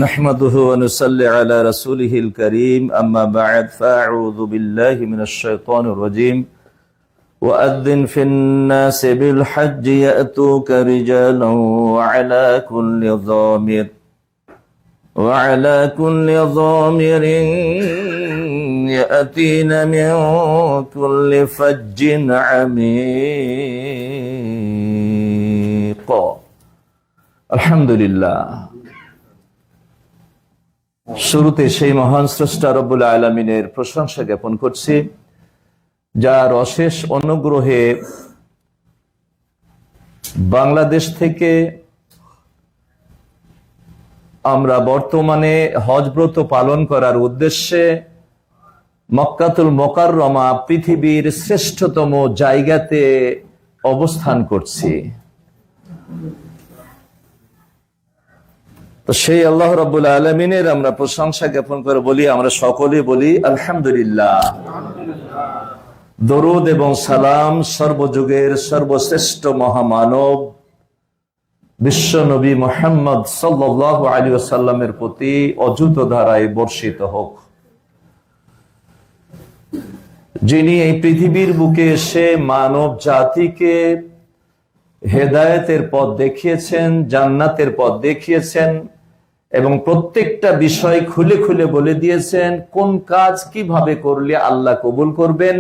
نحمده ونصلي على رسوله الكريم أما بعد فأعوذ بالله من الشيطان الرجيم وأذن في الناس بالحج يأتوك رجالا وعلى كل ضامر يأتين من كل فج عميق الحمد لله শুরুতে সেই মহান স্রষ্টা রব্বুল আলামিনের প্রশংসা জ্ঞাপন করছি, যার অশেষ অনুগ্রহে বাংলাদেশ থেকে আমরা বর্তমানে হজ ব্রত পালন করার উদ্দেশ্যে মক্কাতুল মুকাররমা পৃথিবীর শ্রেষ্ঠতম জায়গাতে অবস্থান করছি। তো সেই আল্লাহ রাব্বুল আলামিনের আমরা প্রশংসা জ্ঞাপন করে বলি, আমরা সকলে বলি আলহামদুলিল্লাহ। দরুদ এবং সালাম সর্বযুগের সর্বশ্রেষ্ঠ মহামানব বিশ্ব নবী মুহাম্মদ সাল্লাল্লাহু আলাইহি ওয়াসাল্লামের প্রতি অযুত ধারায় বর্ষিত হোক, যিনি এই পৃথিবীর বুকে এসে মানব জাতিকে হেদায়েতের পথ দেখিয়েছেন, জান্নাতের পথ দেখিয়েছেন এবং প্রত্যেকটা বিষয় খুলে খুলে বলে দিয়েছেন কোন কাজ কিভাবে করলে আল্লাহ কবুল করবেন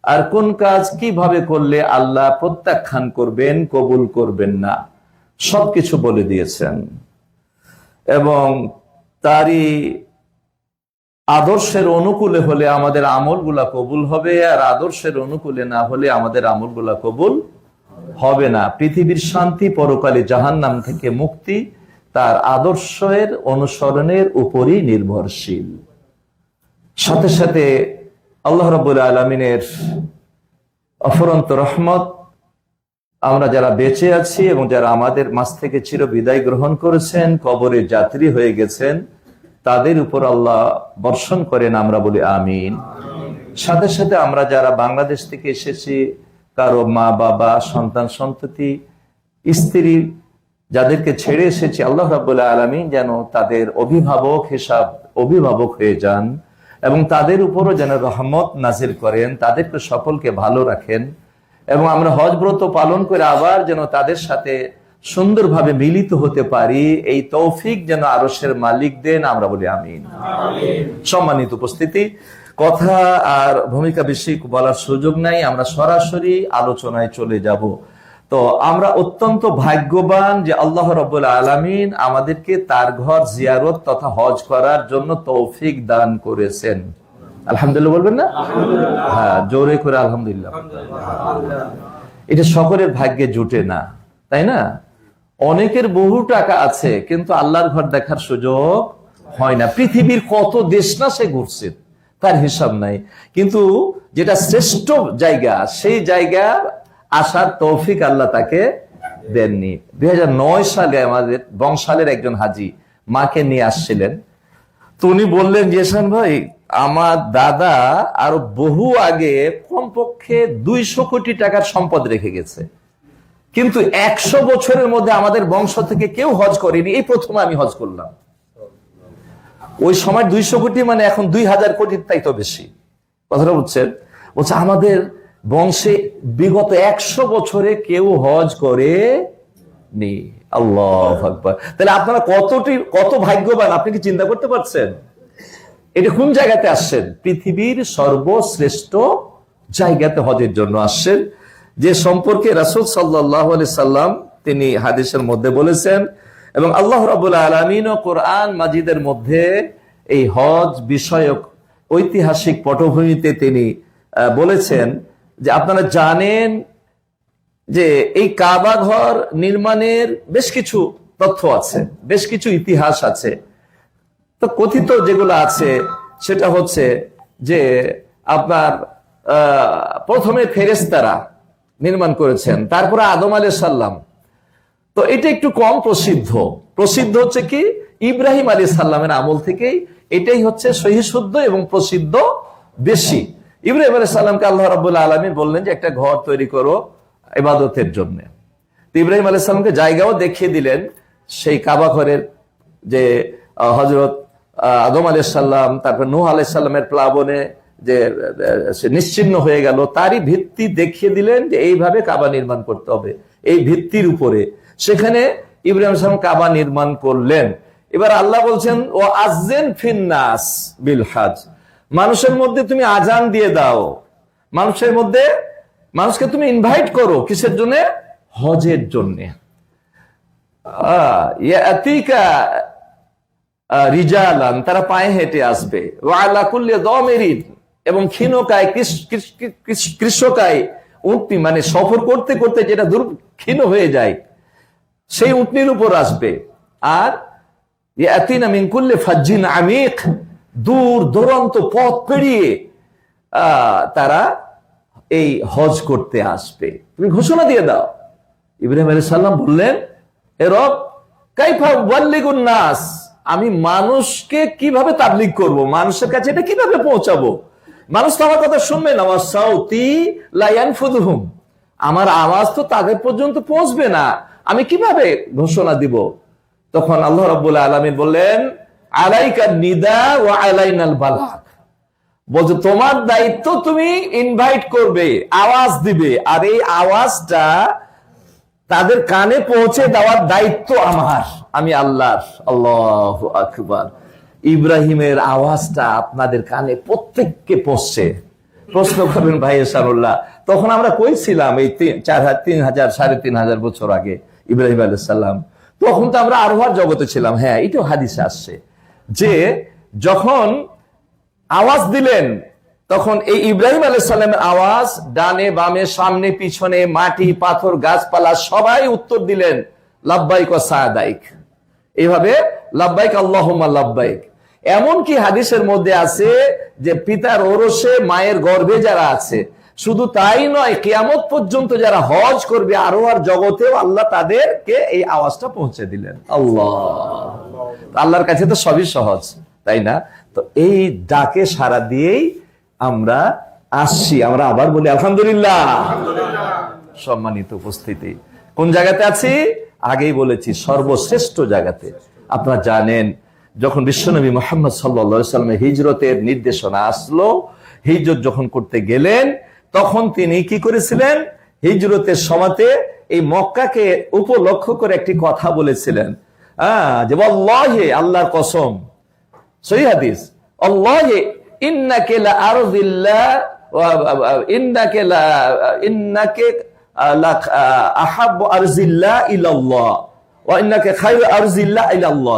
আর কোন কাজ কিভাবে করলে আল্লাহ প্রত্যাখ্যান করবেন, কবুল করবেন না, সবকিছু বলে দিয়েছেন। এবং তারই আদর্শের অনুকূলে হলে আমাদের আমলগুলা কবুল হবে, আর আদর্শের অনুকূলে না হলে আমাদের আমলগুলা কবুল হবে না। পৃথিবীর শান্তি, পরকালে জাহান্নাম থেকে মুক্তি তার আদর্শের অনুসরণের উপরই নির্ভরশীল। সাথে সাথে আল্লাহ রাব্বুল আলামিনের অফুরন্ত রহমত, আমরা যারা বেঁচে আছি এবং যারা আমাদের মাঝ থেকে চির বিদায় গ্রহণ করেছেন, কবরে যাত্রী হয়ে গেছেন, তাদের উপর আল্লাহ বর্ষণ করেন, আমরা বলি আমিন। সাথে সাথে আমরা যারা বাংলাদেশ থেকে এসেছি, কারো মা বাবা, সন্তান সন্ততি, স্ত্রী যাদেরকে ছেড়ে এসেছি, আল্লাহ রাব্বুল আলামিন যেন তাদের অভিভাবক হয়ে যান এবং তাদের উপরও যেন রহমত নাজিল করেন, তাদেরকে সকলকে ভালো রাখেন এবং আমরা হজ ব্রত পালন করে আবার যেন তাদের সাথে সুন্দরভাবে মিলিত হতে পারি, এই তৌফিক যেন আরশের মালিক দেন, আমরা বলি আমিন। সম্মানিত উপস্থিতি, কথা আর ভূমিকা বেশি বলার সুযোগ নাই, আমরা সরাসরি আলোচনায় চলে যাব। তো আমরা অত্যন্ত ভাগ্যবান যে আল্লাহ রাব্বুল আলামিন আমাদেরকে তার ঘর জিয়ারত তথা হজ করার জন্য তৌফিক দান করেছেন। আলহামদুলিল্লাহ বলবেন না? হ্যাঁ, জোরে করে আলহামদুলিল্লাহ। এটা সকলের ভাগ্যে জুটে না, তাই না? অনেকের বহু টাকা আছে কিন্তু আল্লাহর ঘর দেখার সুযোগ হয় না। পৃথিবীর কত দেশ না সে ঘুরছে, তার হিসাব নাই, কিন্তু যেটা শ্রেষ্ঠ জায়গা সেই জায়গা আসার তৌফিক আল্লাহ তাকে দেননি। 2009 সালে আমাদের বংশালের একজন হাজি মাকে নিয়ে আসছিলেন, তো উনি বললেন, জেসান ভাই, আমার দাদা আরো বহু আগে কমপক্ষে 200 কোটি টাকার সম্পদ রেখে গেছে, কিন্তু 100 বছরের মধ্যে আমাদের বংশ থেকে কেউ হজ করেনি, এই প্রথম আমি হজ করলাম। ওই সময় 200 কোটি মানে এখন 2000 কোটির তাই তো বেশি। কথাটা বুঝছেন? বলছে আমাদের বংশে বিগত 100 বছরে কেউ হজ করেনি। আল্লাহু আকবার। তাহলে আপনারা কত ভাগ্যবান, আপনি কি চিন্তা করতে পারছেন? এটা কোন জায়গাতে আসছেন? পৃথিবীর সর্বশ্রেষ্ঠ জায়গাতে হজের জন্য আসছেন, যে সম্পর্কে রাসূল সাল্লাল্লাহু আলাইহি সাল্লাম তিনি হাদিসের মধ্যে বলেছেন এবং আল্লাহ রাব্বুল আলামিন ও কোরআন মাজিদের মধ্যে এই হজ বিষয়ক ঐতিহাসিক পটভূমিতে তিনি বলেছেন যে আপনারা জানেন যে এই কাবা ঘর নির্মাণের বেশ কিছু তথ্য আছে, বেশ কিছু ইতিহাস আছে। তো কথিত যেগুলো আছে সেটা হচ্ছে যে আপনার প্রথমে ফেরেশতারা নির্মাণ করেছেন, তারপরে আদম আলাইহিস সালাম। তো এটা একটু কম প্রসিদ্ধ হচ্ছে কি ইব্রাহিম আলাইহিস সালামের আমল থেকেই, এটাই হচ্ছে সহিহ শুদ্ধ এবং প্রসিদ্ধ বেশি। ইব্রাহিম আলাইহিস সালামকে আল্লাহ রাব্বুল আলামিন বললেন যে একটা ঘর তৈরি করো ইবাদতের জন্য। ইব্রাহিম আলাইহিস সালামকে জায়গাও দেখিয়ে দিলেন সেই কাবা ঘরের যে হযরত আদম আলাইহিস সালাম, তারপর নূহ আলাইহিস সালামের প্লাবনে যে সে নিশ্চিহ্ন হয়ে গেল, তারই ভিত্তি দেখিয়ে দিলেন যে এইভাবে কাবা নির্মাণ করতে হবে। এই ভিত্তির উপরে সেখানে ইব্রাহিম আলাইহিস সালাম কাবা নির্মাণ করলেন। এবার আল্লাহ বলছেন, ও আযযিন ফিন্নাস বিল হজ, মানুষের মধ্যে তুমি আজান দিয়ে দাও, মানুষের মধ্যে মানুষকে তুমি ইনভাইট করো, কিসের জন্য? হজের জন্য। ইয়াতিকা রিজালান, তারা পায়ে হেঁটে আসবে, ওয়া আলা কুল্লি দামিরিন, এবং ক্ষীণকায় কৃষকায় উটনি, মানে সফর করতে করতে যেটা ক্ষীণ হয়ে যায় সেই উটনির উপর আসবে। আর ইয়াতিনা মিন কুল্লি ফাজ্জিন আমিক, দূর দূরান্ত পথ পেরিয়ে তারা এই হজ করতে আসবে, তুমি ঘোষণা দিয়ে দাও। ইব্রাহিম আলাইহিস সালাম বললেন, এ রব, কাইফা উবাল্লিগুন নাস, আমি মানুষকে কিভাবে তাবলীগ করব, মানুষের কাছে এটা কিভাবে পৌঁছাবো? মানুষ তো আমার কথা শুনবে না, ওয়া সাউতি লা ইয়ানফুযুহুম, আমার আওয়াজ তো তাদের পর্যন্ত পৌঁছবে না, আমি কিভাবে ঘোষণা দিব? তখন আল্লাহ রাব্বুল আলামিন বললেন, আলাইকান নিদা ওয়া আলাইনাল বালাগ, বলছে তোমার দায়িত্ব, তুমি ইনভাইট করবে, আওয়াজ দিবে, আর এই আওয়াজটা তাদের কানে পৌঁছে দেওয়ার দায়িত্ব আমার, আমি আল্লাহর। আল্লাহু আকবার। ইব্রাহিমের আওয়াজটা আপনাদের কানে প্রত্যেককে পৌঁছছে। প্রশ্ন করবেন ভাই এহসানুল্লাহ, তখন আমরা কই ছিলাম? এই 3,000 বছর আগে ইব্রাহিম আলাইহিস সালাম, তখন তো আমরা আরোহার জগতে ছিলাম। হ্যাঁ, এটাও হাদিসে আসছে যে যখন আওয়াজ দিলেন, তখন এই ইব্রাহিম আলাইহিস সালামের আওয়াজ ডানে বামে সামনে পিছনে মাটি পাথর গাছপালা সবাই উত্তর দিলেন, লাব্বাইক ওয়া সাদাইক, এইভাবে লাব্বাইক আল্লাহুম্মা লাব্বাইক। এমনকি হাদিসের মধ্যে আছে যে পিতার ওরসে মায়ের গর্ভে যারা আছে, শুধু তাই নয়, কিয়ামত পর্যন্ত যারা হজ করবে আরোহার জগতেও আল্লাহ তাদেরকে এই আওয়াজটা পৌঁছে দিলেন। আল্লাহ, আল্লাহর কাছে তো সবই সহজ, তাই না? তো এই ডাকে সাড়া দিয়েই আমরা আসছি। আমরা আবার বলি আলহামদুলিল্লাহ। সম্মানিত উপস্থিতি, কোন জায়গাতে আছি? আগেই বলেছি, সর্বশ্রেষ্ঠ জায়গাতে। আপনারা জানেন, যখন বিশ্বনবী মুহাম্মদ সাল্লাল্লাহু আলাইহি ওয়াসাল্লামের হিজরতের নির্দেশনা আসলো, হিজরত যখন করতে গেলেন, তখন তিনি কি করেছিলেন? হিজরতের সময়তে এই মক্কাকে উপলক্ষ করে একটি কথা বলেছিলেন, যে ওয়াল্লাহি, আল্লাহর কসম, সহিহ হাদিস, আল্লাহি ইন্নাকা লা আরযিল্লাহ ওয়া ইন্নাকা লা আহাব্বু আরযিল্লাহ ইলাল্লাহ ওয়া ইন্নাকা খায়রু আরযিল্লাহ ইলাল্লাহ,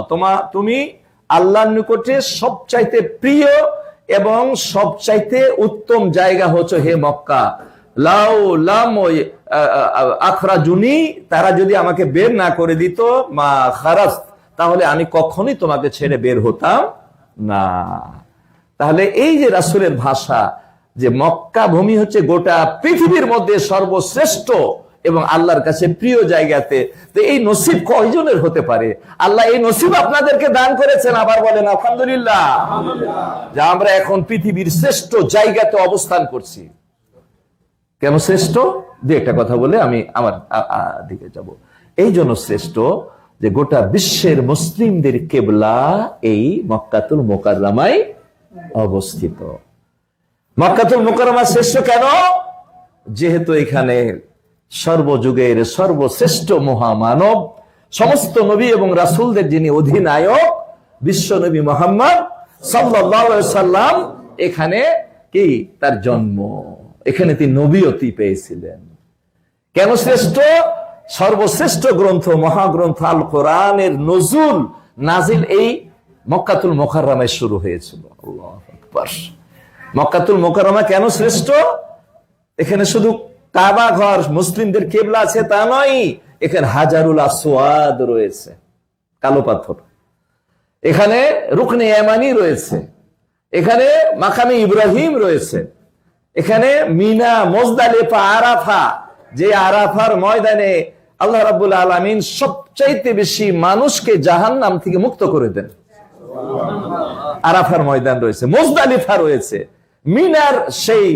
তুমি আল্লাহর নিকটে সবচাইতে প্রিয় এবং সবচাইতে উত্তম জায়গা হচ্ছে হে মক্কা। লাউ লাম আখরাজুনি, তারা যদি আমাকে বের না করে দিত, মা খারাজ, তাহলে আমি কখনোই তোমাকে ছেড়ে বের হতাম না। তাহলে এই যে রাসূলের ভাষা, যে মক্কা ভূমি হচ্ছে গোটা পৃথিবীর মধ্যে সর্বশ্রেষ্ঠ এবং আল্লাহর কাছে প্রিয় জায়গাতে, তো এই নসিব কয়জনের হতে পারে? আল্লাহ এই নসিব আপনাদেরকে দান করেছেন। আবার বলেন আলহামদুলিল্লাহ, যে আমরা এখন পৃথিবীর শ্রেষ্ঠ জায়গাতে অবস্থান করছি। কেন শ্রেষ্ঠ? দু একটা কথা বলে আমি আমার দিকে যাব। এই জন্য শ্রেষ্ঠ যে গোটা বিশ্বের মুসলিমদের কিবলা এই মক্কাতুল মুকাররমায় অবস্থিত। মক্কাতুল মুকাররমা শ্রেষ্ঠ কেন? যেহেতু এখানে সর্বযুগের সর্বশ্রেষ্ঠ মহামানব, সমস্ত নবী এবং রাসূলদের যিনি অধিনায়ক, বিশ্ব নবী মুহাম্মদ সাল্লাল্লাহু আলাইহি ওয়াসাল্লাম, এখানে কি তার জন্ম, এখানে তিনি নবীয়তি পেয়েছিলেন। কেন শ্রেষ্ঠ? সর্বশ্রেষ্ঠ গ্রন্থ, মহাগ্রন্থ আল কোরআনের নজুল নাজিল এই মক্কাতুল মুকাররমায় শুরু হয়েছিল। আল্লাহু আকবার। মক্কাতুল মুকাররমা কেন শ্রেষ্ঠ? এখানে শুধু কাবা ঘর, মুসলিমদের কিবলা আছে তা নয়, এখানে হাজারুল আসওয়াদ রয়েছে, কালো পাথর, এখানে রুকনে ইয়ামানি রয়েছে, এখানে মাকামে ইব্রাহিম রয়েছে, এখানে মিনা, মুজদালিফা, আরাফা, যে আরাফার ময়দানে আল্লাহ রাব্বুল আলামিন সবচাইতে বেশি মানুষকে জাহান্নাম থেকে মুক্ত করে দেন। আরাফার ময়দান রয়েছে, মুজদালিফা রয়েছে, মিনার সেই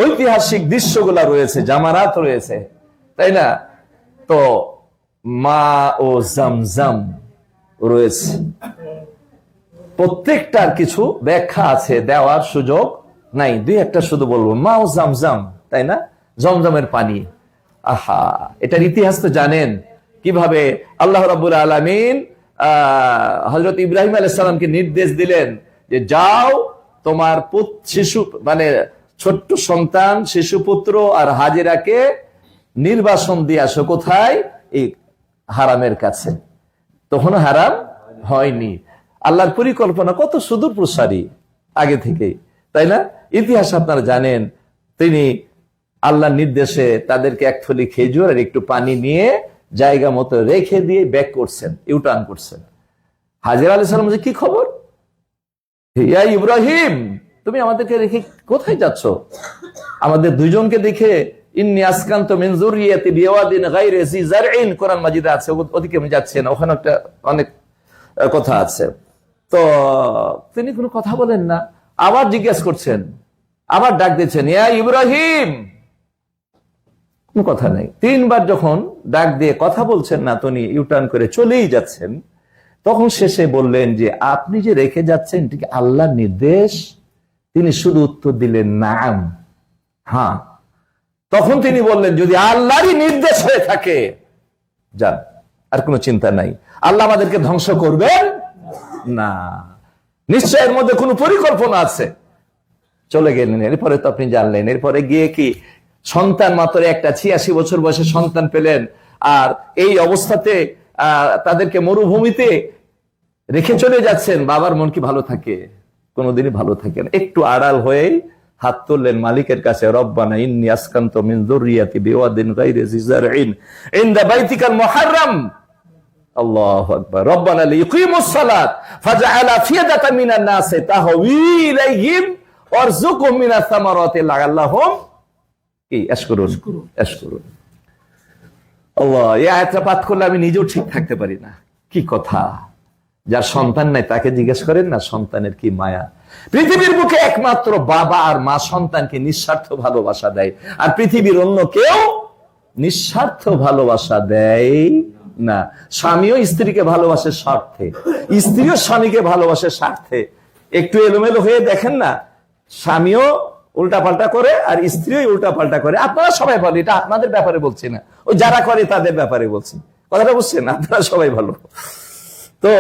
ঐতিহাসিক দৃশ্যগুলা রয়েছে, জামারাত রয়েছে, তাই না? তো মা ও জামজাম রয়েছে। প্রত্যেকটার কিছু ব্যাখ্যা আছে, দেওয়ার সুযোগ নাই, দুই একটা শুধু বলবো। মা ও জামজাম, তাই না, জমজমের পানি। আহা, এটার ইতিহাস তো জানেন, কিভাবে আল্লাহ রাব্বুল আলামিন হযরত ইব্রাহিম আলাইহিস সালামকে নির্দেশ দিলেন যে যাও তোমার শিশু মানে ছোট্ট সন্তান শিশুপুত্র আর হাজেরাকে নির্বাসন দিয়ে আসো। কোথায়? এই হারামের কাছে। তখন হারাম হয়নি। আল্লাহর পরিকল্পনা কত সুদূর প্রসারী আগে থেকেই, তাই না? ইতিহাস আপনারা জানেন, তিনি আল্লাহর নির্দেশে তাদেরকে এক থলি খেজুর আর একটু পানি নিয়ে জায়গা মতো রেখে দিয়ে ব্যাক করছেন, ইউটার্ন করছেন। হাজেরা আলাইহিস সালাম বলছে, কি খবর? ইয়া ইব্রাহিম, তুমি আমাদেরকে রেখে কোথায় যাচ্ছ? আমাদের দুইজনকে দেখে ইন্নী আসকানতু মিন যুররিয়াতি বিওয়াদিন গায়রি জি জারইন, কোরআন মাজিদে আছে, ওদিকে আমি যাচ্ছি না, ওখানে একটা অনেক কথা আছে। তো তিনি কোনো কথা বলেন না, আবার জিজ্ঞেস করছেন, আবার ডাক দিচ্ছেন, ইয়া ইব্রাহিম, কোনো কথা নেই। তিনবার যখন ডাক দিয়ে কথা বলছেন না, তিনি ইউটার্ন করে চলেই যাচ্ছেন। তখন শেষে বললেন যে আপনি যে রেখে যাচ্ছেন ঠিক আল্লাহর নির্দেশ? তিনি শুধু উত্তর দিলেন নাম, হ্যাঁ। তখন তিনি বললেন যদি আল্লাহরই নির্দেশ হয়ে থাকে যান, আর কোনো চিন্তা নাই। আল্লাহ আমাদেরকে ধ্বংস করবেন না, নিশ্চয় এর মধ্যে কোনো পরিকল্পনা আছে। চলে গেলেন। এরপরে তো আপনি জানলেন, এরপরে গিয়ে কি সন্তান মাত্র একটা, 86 বছর বয়সে সন্তান পেলেন। আর এই অবস্থাতে তাদেরকে মরুভূমিতে রেখে চলে যাচ্ছেন। বাবার মন কি ভালো থাকে? কোনোদিনই ভালো থাকে না। একটু আড়াল হয়ে হাত তুললেন মালিকের কাছে, রব্বানা ইন্নী আসকানতু মিন যুররিয়াতি বিওয়াদিন গায়রি জি জারইন ইনদা বাইতিকাল মুহাররাম, আল্লাহু আকবার, রব্বানা লিইকিমুস সালাত ফাজআল আফিয়াদাতাম মিনান নাসি তাহওয়ি ইলাইহিম ওয়ারযুকহুম মিনাস সামারাতি লাআল্লাহুম ইয়াশকুরুন। আল্লাহ, এই আয়াতটা পাঠ করলে আমি নিজেও ঠিক থাকতে পারি না। কি কথা! যার সন্তান নাই তাকে জিজ্ঞেস করেন না সন্তানের কি মায়া। পৃথিবীর বুকে একমাত্র বাবা আর মা সন্তানকে নিঃস্বার্থ ভালোবাসা দেয়, আর পৃথিবীর অন্য কেউ নিঃস্বার্থ ভালোবাসা দেয় না। স্বামীও স্ত্রীকে ভালোবাসে স্বার্থে, স্ত্রীও স্বামীকে ভালোবাসে স্বার্থে। একটু এলোমেলো হয়ে দেখেন না, স্বামীও উল্টাপাল্টা করে আর স্ত্রীও উল্টাপাল্টা করে। আপনারা সবাই ভালো, এটা আপনাদের ব্যাপারে বলছি না, ওই যারা করে তাদের ব্যাপারে বলছি। কথাটা বুঝছেন? আপনারা সবাই ভালো। তো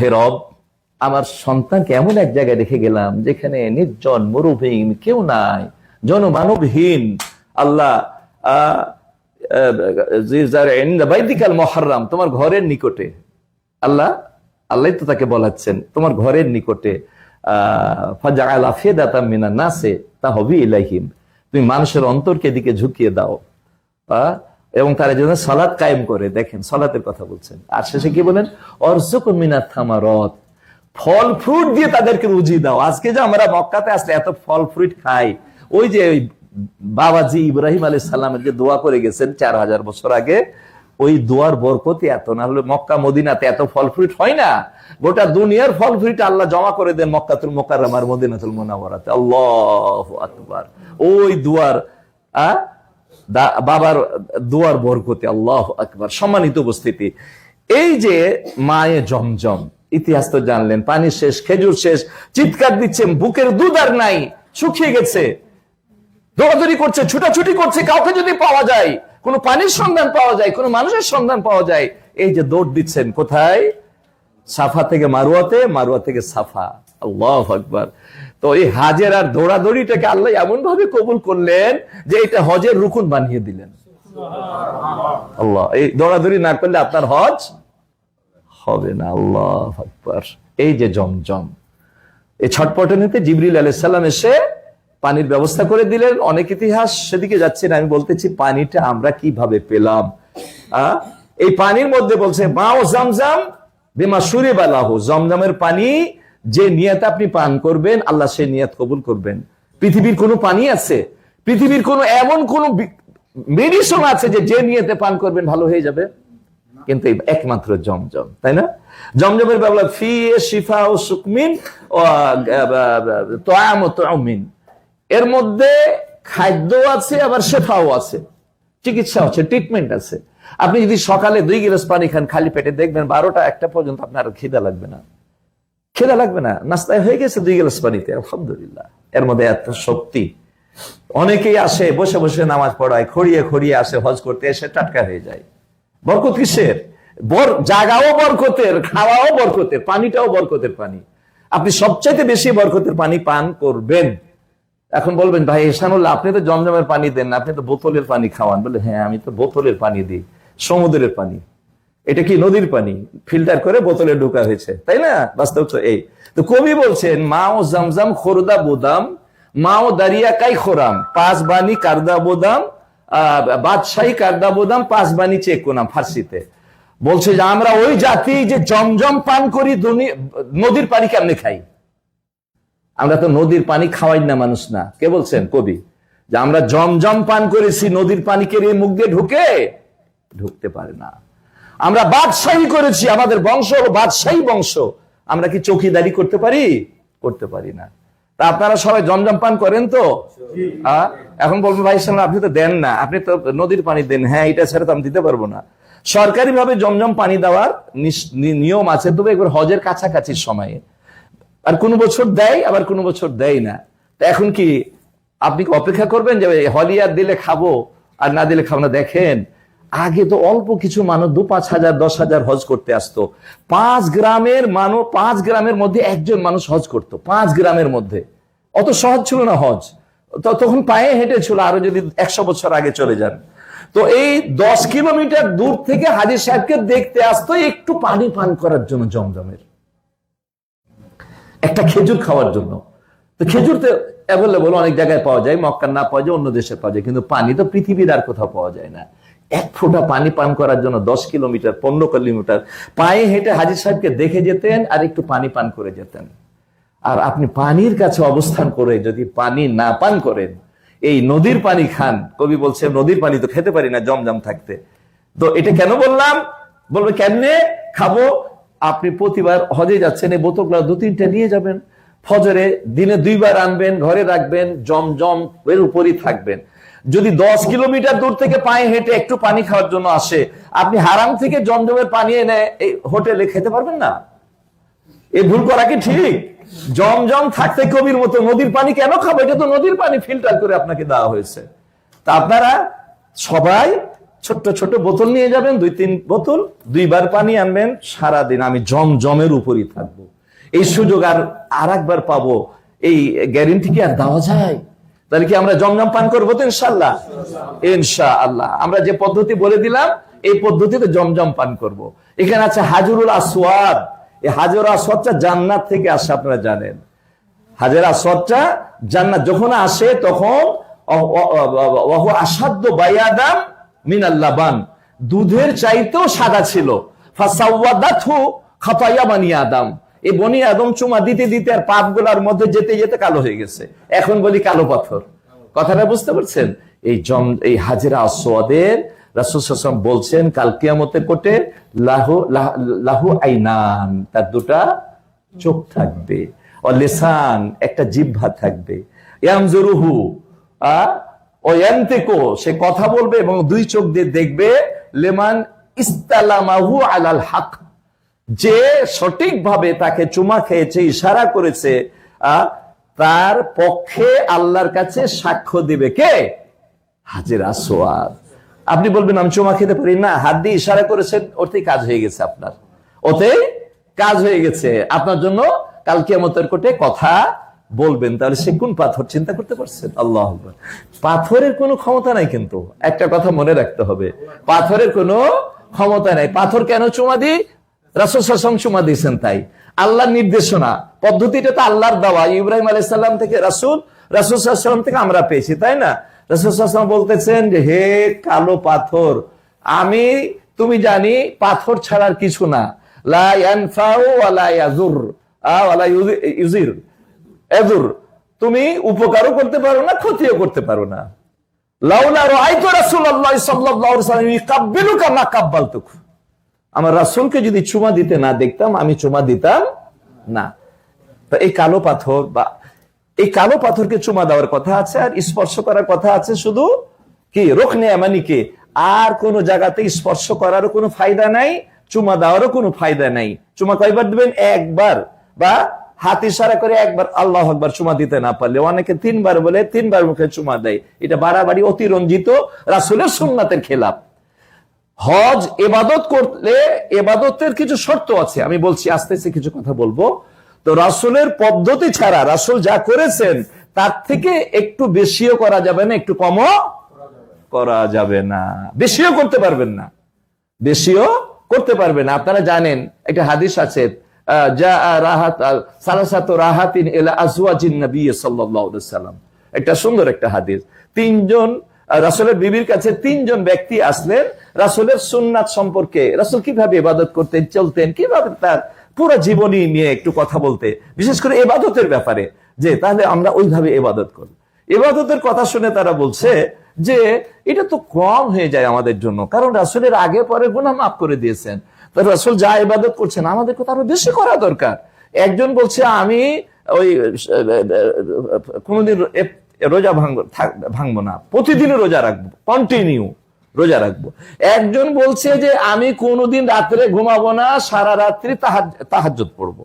হে রব, আমার সন্তানকে এমন এক জায়গায় রেখে গেলাম যেখানে নির্জন, মরুভূমি, কেউ নাই, জনমানবহীন। আল্লাহ বাইতিকাল মুহাররাম, তোমার ঘরের নিকটে। আল্লাহ তো তাকে বলাচ্ছেন তোমার ঘরের নিকটে। ফাজআল আফিয়াদাতাম মিনান নাসি তাহওয়ি ইলাইহিম, তুমি মানুষের অন্তরকে দিকে ঝুঁকিয়ে দাও এবং তার জন্য সালাত কায়েম করে। দেখেন, সালাতের কথা বলছেন। আর শেষে কি বলেন? ওয়ারযুকহুম মিনাত থামারাত, ফল ফ্রুট দিয়ে তাদেরকে রুজি দাও। আজকে যে আমরা মক্কাতে আসলে এত ফল ফ্রুট খাই, ওই যে বাবাজি ইব্রাহিম আলাইহিস সালামের যে দোয়া করে গেছেন 4000 বছর আগে, ওই দোয়ার বরকতে এত, না হলে মক্কা মদিনাতে এত ফল ফ্রুট হয় না। গোটা দুনিয়ার ফল ফ্রুট আল্লাহ জমা করে দেন মক্কাতুল মুকাররমার মদিনাতুল মুনাওয়ারাতে। আল্লাহু আকবার। ওই দুয়ার বাবার দুয়ার বরকতে। আল্লাহু আকবার। সম্মানিত উপস্থিতি, এই যে মায়ে জমজম, ইতিহাস তো জানলেন, পানি শেষ, খেজুর শেষ, চিৎকার দিচ্ছেন, বুকের দুধ আর নাই, শুকিয়ে গেছে, দৌড়াদৌড়ি করছে, ছুটাছুটি করছে। কাউকে যদি পাওয়া যায়, কোনো পানির সন্ধান পাওয়া যায়, কোনো মানুষের সন্ধান পাওয়া যায়, এই যে দৌড় দিচ্ছেন কোথায়? সাফা থেকে মারওয়াতে, মারওয়া থেকে সাফা। আল্লাহু আকবার। তো এই হাজের আর দৌড়াদৌড়িটাকে আল্লাহ এমন ভাবে কবুল করলেন যে এটা হজের রুকুন বানিয়ে দিলেন। আল্লাহ, এই দৌড়াদৌড়ি না করলে আপনার হজ হবে না। আল্লাহু আকবার। এই যে জমজম, এই ছটপটানিতে জিবরিল আলাইহিস সালাম এসে পানির ব্যবস্থা করে দিলেন। অনেক ইতিহাস, সেদিকে যাচ্ছে না, আমি বলতেছি পানিটা আমরা কিভাবে পেলাম। এই পানির মধ্যে বলছে মাও জামজাম বিমা শুরিবা লাহু, জমজমের পানি যে নিয়ত আপনি পান করবেন, আল্লাহ সেই নিয়ত কবুল করবেন। পৃথিবীর কোনো পানি আছে, পৃথিবীর কোনো এমন কোন মেডিসিন আছে যে নিয়তে পান করবেন ভালো হয়ে যাবে? কিন্তু একমাত্র জমজম, তাই না? জমজমের ব্যবহার ফি শিফা ও সুকমিন ও তোয়াম ও তোমিন, এর মধ্যে খাদ্য আছে, আবার শেফাও আছে, চিকিৎসা আছে, ট্রিটমেন্ট আছে। আপনি যদি সকালে 2 গ্লাস পানি খান খালি পেটে, দেখবেন 12টা 1টা পর্যন্ত আপনার খিদা লাগবে না, খিদা লাগবে না। নাস্তায় হয়ে গেছে 2 গ্লাস পানিতে, আলহামদুলিল্লাহ। এর মধ্যে এত শক্তি। অনেকেই আসে বসে বসে নামাজ পড়ায়, খড়িয়ে খড়িয়ে আসে হজ করতে, এসে টাটকা হয়ে যায়। বরকত কিসের? জাগাও বরকতের, খাওয়াও বরকতের, পানিটাও বরকতের পানি। আপনি সবচাইতে বেশি বরকতের পানি পান করবেন। এখন বলবেন, ভাই এহসানুল্লাহ আপনি তো জমজমের পানি দেন না, আপনি তো বোতলের পানি খাওয়ান। বলে, হ্যাঁ আমি তো বোতলের পানি দিই, সমুদ্রের পানি। এটা কি নদীর পানি ফিল্টার করে বোতলে ঢোকা হয়েছে, তাই না? বাস্তব তো এই। তো কবি বলছেন, মাও জমজম খোরদা বোদাম, মাও দারিয়া কাই খোরাম, 5 বানি কারদা বোদাম, বাদশাহী কারদা বোদাম, 5 বানি চেক কোনাম। ফার্সিতে বলছে যে আমরা ওই জাতি যে জমজম পান করি, নদীর পানি কেমনে খাই? আমরা তো নদীর পানি খাওয়াই না মানুষ না। কে বলছেন? কবি। যে আমরা জমজম পান করেছি, নদীর পানি কেড়ে মুখ দিয়ে ঢুকতে পারে না। আমরা বাদশাহী করেছি, আমাদের বংশ হলো বাদশাহী বংশ, আমরা কি চৌকিদারি করতে পারি? করতে পারি না। তা আপনারা সবাই জমজম পান করেন তো? এখন বলবেন, ভাই সাহেব আপনি তো দেন না, আপনি তো নদীর পানি দেন। হ্যাঁ, এটা ছাড়া তো আমি দিতে পারবো না। সরকারি ভাবে জমজম পানি দেওয়ার নিয়ম আছে, তবে একবার হজের কাছাকাছি সময়ে। আর কোন বছর দেয়, আবার কোন বছর দেয় না। তা এখন কি আপনি অপেক্ষা করবেন যে হলিয়ার দিলে খাবো আর না দিলে খাবো না? দেখেন, আগে তো অল্প কিছু মানুষ 2-5 হাজার 10 হাজার হজ করতে আসতো। 5 গ্রামের মধ্যে একজন মানুষ হজ করত। 5 গ্রামের মধ্যে। অত সহজ ছিল না হজ, তখন পায়ে হেঁটে ছিল। আরো যদি 100 বছর আগে চলে যান, তো এই 10 কিলোমিটার দূর থেকে হাজী সাহেবকে দেখতে আসতো একটু পানি পান করার জন্য, জমজমের একটা খেজুর খাওয়ার জন্য। তো খেজুর তো অ্যাভেলেবল অনেক জায়গায় পাওয়া যায়, মক্কার না পাওয়া যায়, অন্য দেশে পাওয়া যায়, কিন্তু পানি তো পৃথিবীর আর কোথাও পাওয়া যায় না। 1 ফোঁটা পানি পান করার জন্য 10 কিলোমিটার 15 কিলোমিটার পায়ে হেঁটে হাজী সাহেবকে দেখে যেতেন আর একটু পানি পান করে যেতেন। আর আপনি পানির কাছে অবস্থান করে যদি পানি না পান করেন, এই নদীর পানি খান। কবি বলছে নদীর পানি তো খেতে পারি না জমজম থাকতে। তো এটা কেন বললাম? বলবে কেমনে খাবো? আপনি প্রতিবার হজে যাচ্ছেন, এই বোতলগুলো 2-3টা নিয়ে যাবেন। ফজরে দিনে 2 বার আনবেন, ঘরে রাখবেন, জমজম এর উপরই থাকবেন। যদি 10 কিলোমিটার দূর থেকে পায়ে হেঁটে একটু পানি খাওয়ার জন্য আসে, আপনি হারাম থেকে জমজমের পানি এনে এই হোটেলে খেতে পারবেন না? এই ভুল করা কি ঠিক? জমজম থাকতে কবির মতো নদীর পানি কেন খাবো? এটা তো নদীর পানি ফিল্টার করে আপনাকে দেওয়া হয়েছে। তা আপনারা সবাই ছোট্ট ছোট বোতল নিয়ে যাবেন, 2-3 বোতল, 2 বার পানি আনবেন। সারাদিন আমি জমজমের উপরই থাকবো। এই সুযোগ আর একবার পাবো, এই গ্যারেন্টি কি আর দেওয়া যায়? তাহলে কি আমরা জমজম পান করবো তো? ইনশাআল্লাহ, ইনশাআল্লাহ। আমরা যে পদ্ধতি বলে দিলাম, এই পদ্ধতিতে জমজম পান করব। এখানে আছে হাজরুল আসওয়াদ। এই হাজর আসওয়াদটা জান্নাত থেকে আসে, আপনারা জানেন। হাজর আসওয়াদটা জান্নাত যখন আসে তখন আসাদ্দ বায়াদাম মিনাল লাবান, দুধের চাইতেও সাদা ছিল। ফাসাওয়াদাতহু খাতায়া বানি আদম, এই বনি আদম চুমা দিতে দিতে আর পাপগুলার মধ্যে যেতে যেতে কালো হয়ে গেছে। এখন বলি কালো পাথর। কথাটা বুঝতে পারছেন? এই হাজরা আসওয়াদের রাসূল সাল্লাল্লাহু আলাইহি ওয়াসাল্লাম বলছেন কাল কিয়ামতের কোটে লাহু আইনান, তার 2টা চোখ থাকবে, ও লিসান, একটা জিহ্বা থাকবে, ইয়ানজুরুহু ও ইয়ানতিকু, সে কথা বলবে এবং 2 চোখ দিয়ে দেখবে, লিমান ইস্তালামাহু আলাল হক, যে সঠিকভাবে তাকে চুমা খেয়েছে, ইশারা করেছে, তার পক্ষে আল্লাহর কাছে সাক্ষ্য দিবে কে? হাজর আসওয়াদ। আপনি বলবেন আমি চুমা খেতে পারি না, হাত দিয়ে ইশারা করেছেন, ওতেই কাজ হয়ে গেছে আপনার, ওতেই কাজ হয়ে গেছে আপনার জন্য। কাল কিয়ামতের কোটে কথা বলবেন। তাহলে সে কোন পাথর, চিন্তা করতে পারছেন? আল্লাহু আকবার। পাথরের কোনো ক্ষমতা নাই, কিন্তু একটা কথা মনে রাখতে হবে, পাথরের কোনো ক্ষমতা নাই। পাথর কেন চুমা দিই? রাসূল সাল্লাল্লাহু আলাইহি ওয়াসাল্লাম চুমা দিয়েছেন তাই। আল্লাহর নির্দেশনা, পদ্ধতিটা তো আল্লাহর দেওয়া। ইব্রাহিম আলাইহিস সালাম থেকে রাসূল সাল্লাল্লাহু আলাইহি ওয়াসাল্লাম থেকে আমরা পেয়েছি, তাই না? রাসূল সাল্লাল্লাহু আলাইহি ওয়াসাল্লাম বলতেছেন যে হে কালো পাথর, তুমি জানি পাথর ছাড়ার কিছু না, লা ইয়ানফাউ ওয়া লা ইয়াযুর ওয়া লা ইউজির এযুর, তুমি উপকারও করতে পারো না, ক্ষতিও করতে পারো না। লাউলা রাআইতু রাসূলুল্লাহ সাল্লাল্লাহু আলাইহি ওয়াসাল্লাম ইয়াকাব্বিলুকা মা কাব্বালতুক, আমার রাসূলকে যদি চুমা দিতে না দেখতাম আমি চুমা দিতাম না। তো এই কালো পাথর বা এই কালো পাথরকে চুমা দেওয়ার কথা আছে, আর স্পর্শ করার কথা আছে শুধু কি রুকনে ইয়ামানিকে, আর কোন জায়গাতে স্পর্শ করারও কোনো ফায়দা নাই, চুমা দেওয়ারও কোনো ফায়দা নাই। চুমা কয়বার দিবেন? একবার, বা হাত ইশারা করে একবার আল্লাহু আকবার চুমা দিতে না পারলে অনেকে 3 বার বলে 3 বার মুখে চুমা দেয়। এটা বাড়াবাড়ি, অতিরঞ্জিত, রাসূলের সুন্নাতের খেলাফ। হজ ইবাদত করলে ইবাদতের কিছু শর্ত আছে, আমি বলছি আস্তে আস্তে কিছু কথা বলবো। তো রাসূলের পদ্ধতি ছাড়া, রাসূল যা করেছেন তার থেকে একটু বেশিও করা যাবে না, একটু কমও করা যাবে না, বেশিও করতে পারবেন না, বেশিও করতে পারবেন না। আপনারা জানেন একটা হাদিস আছে, একটা সুন্দর একটা হাদিস। 3 জন রাসূলের বিবির কাছে 3 জন ব্যক্তি আসলেন রাসূলের সুন্নাত সম্পর্কে, রাসূল কিভাবে ইবাদত করতেন, চলতেন, কিভাবে তার পুরো জীবনী নিয়ে একটু কথা বলতে, বিশেষ করে ইবাদতের ব্যাপারে, যে তাহলে আমরা ওইভাবে ইবাদত করি। ইবাদতের কথা শুনে তারা বলছে যে এটা তো কম হয়ে যায় আমাদের জন্য, কারণ রাসূলের আগে পরে গুনাহ মাফ করে দিয়েছেন। রাসূল যা ইবাদত করছেন আমাদের কথা আরো বেশি করা দরকার। একজন বলছে আমি ওই কোনদিন রোজা ভাঙবো না, প্রতিদিনই রোজা রাখবো, কন্টিনিউ রোজা রাখবো। একজন বলছে যে আমি কোনোদিন রাত্রে ঘুমাবো না, সারা রাত্রি তাহাজ্জুদ পড়বো,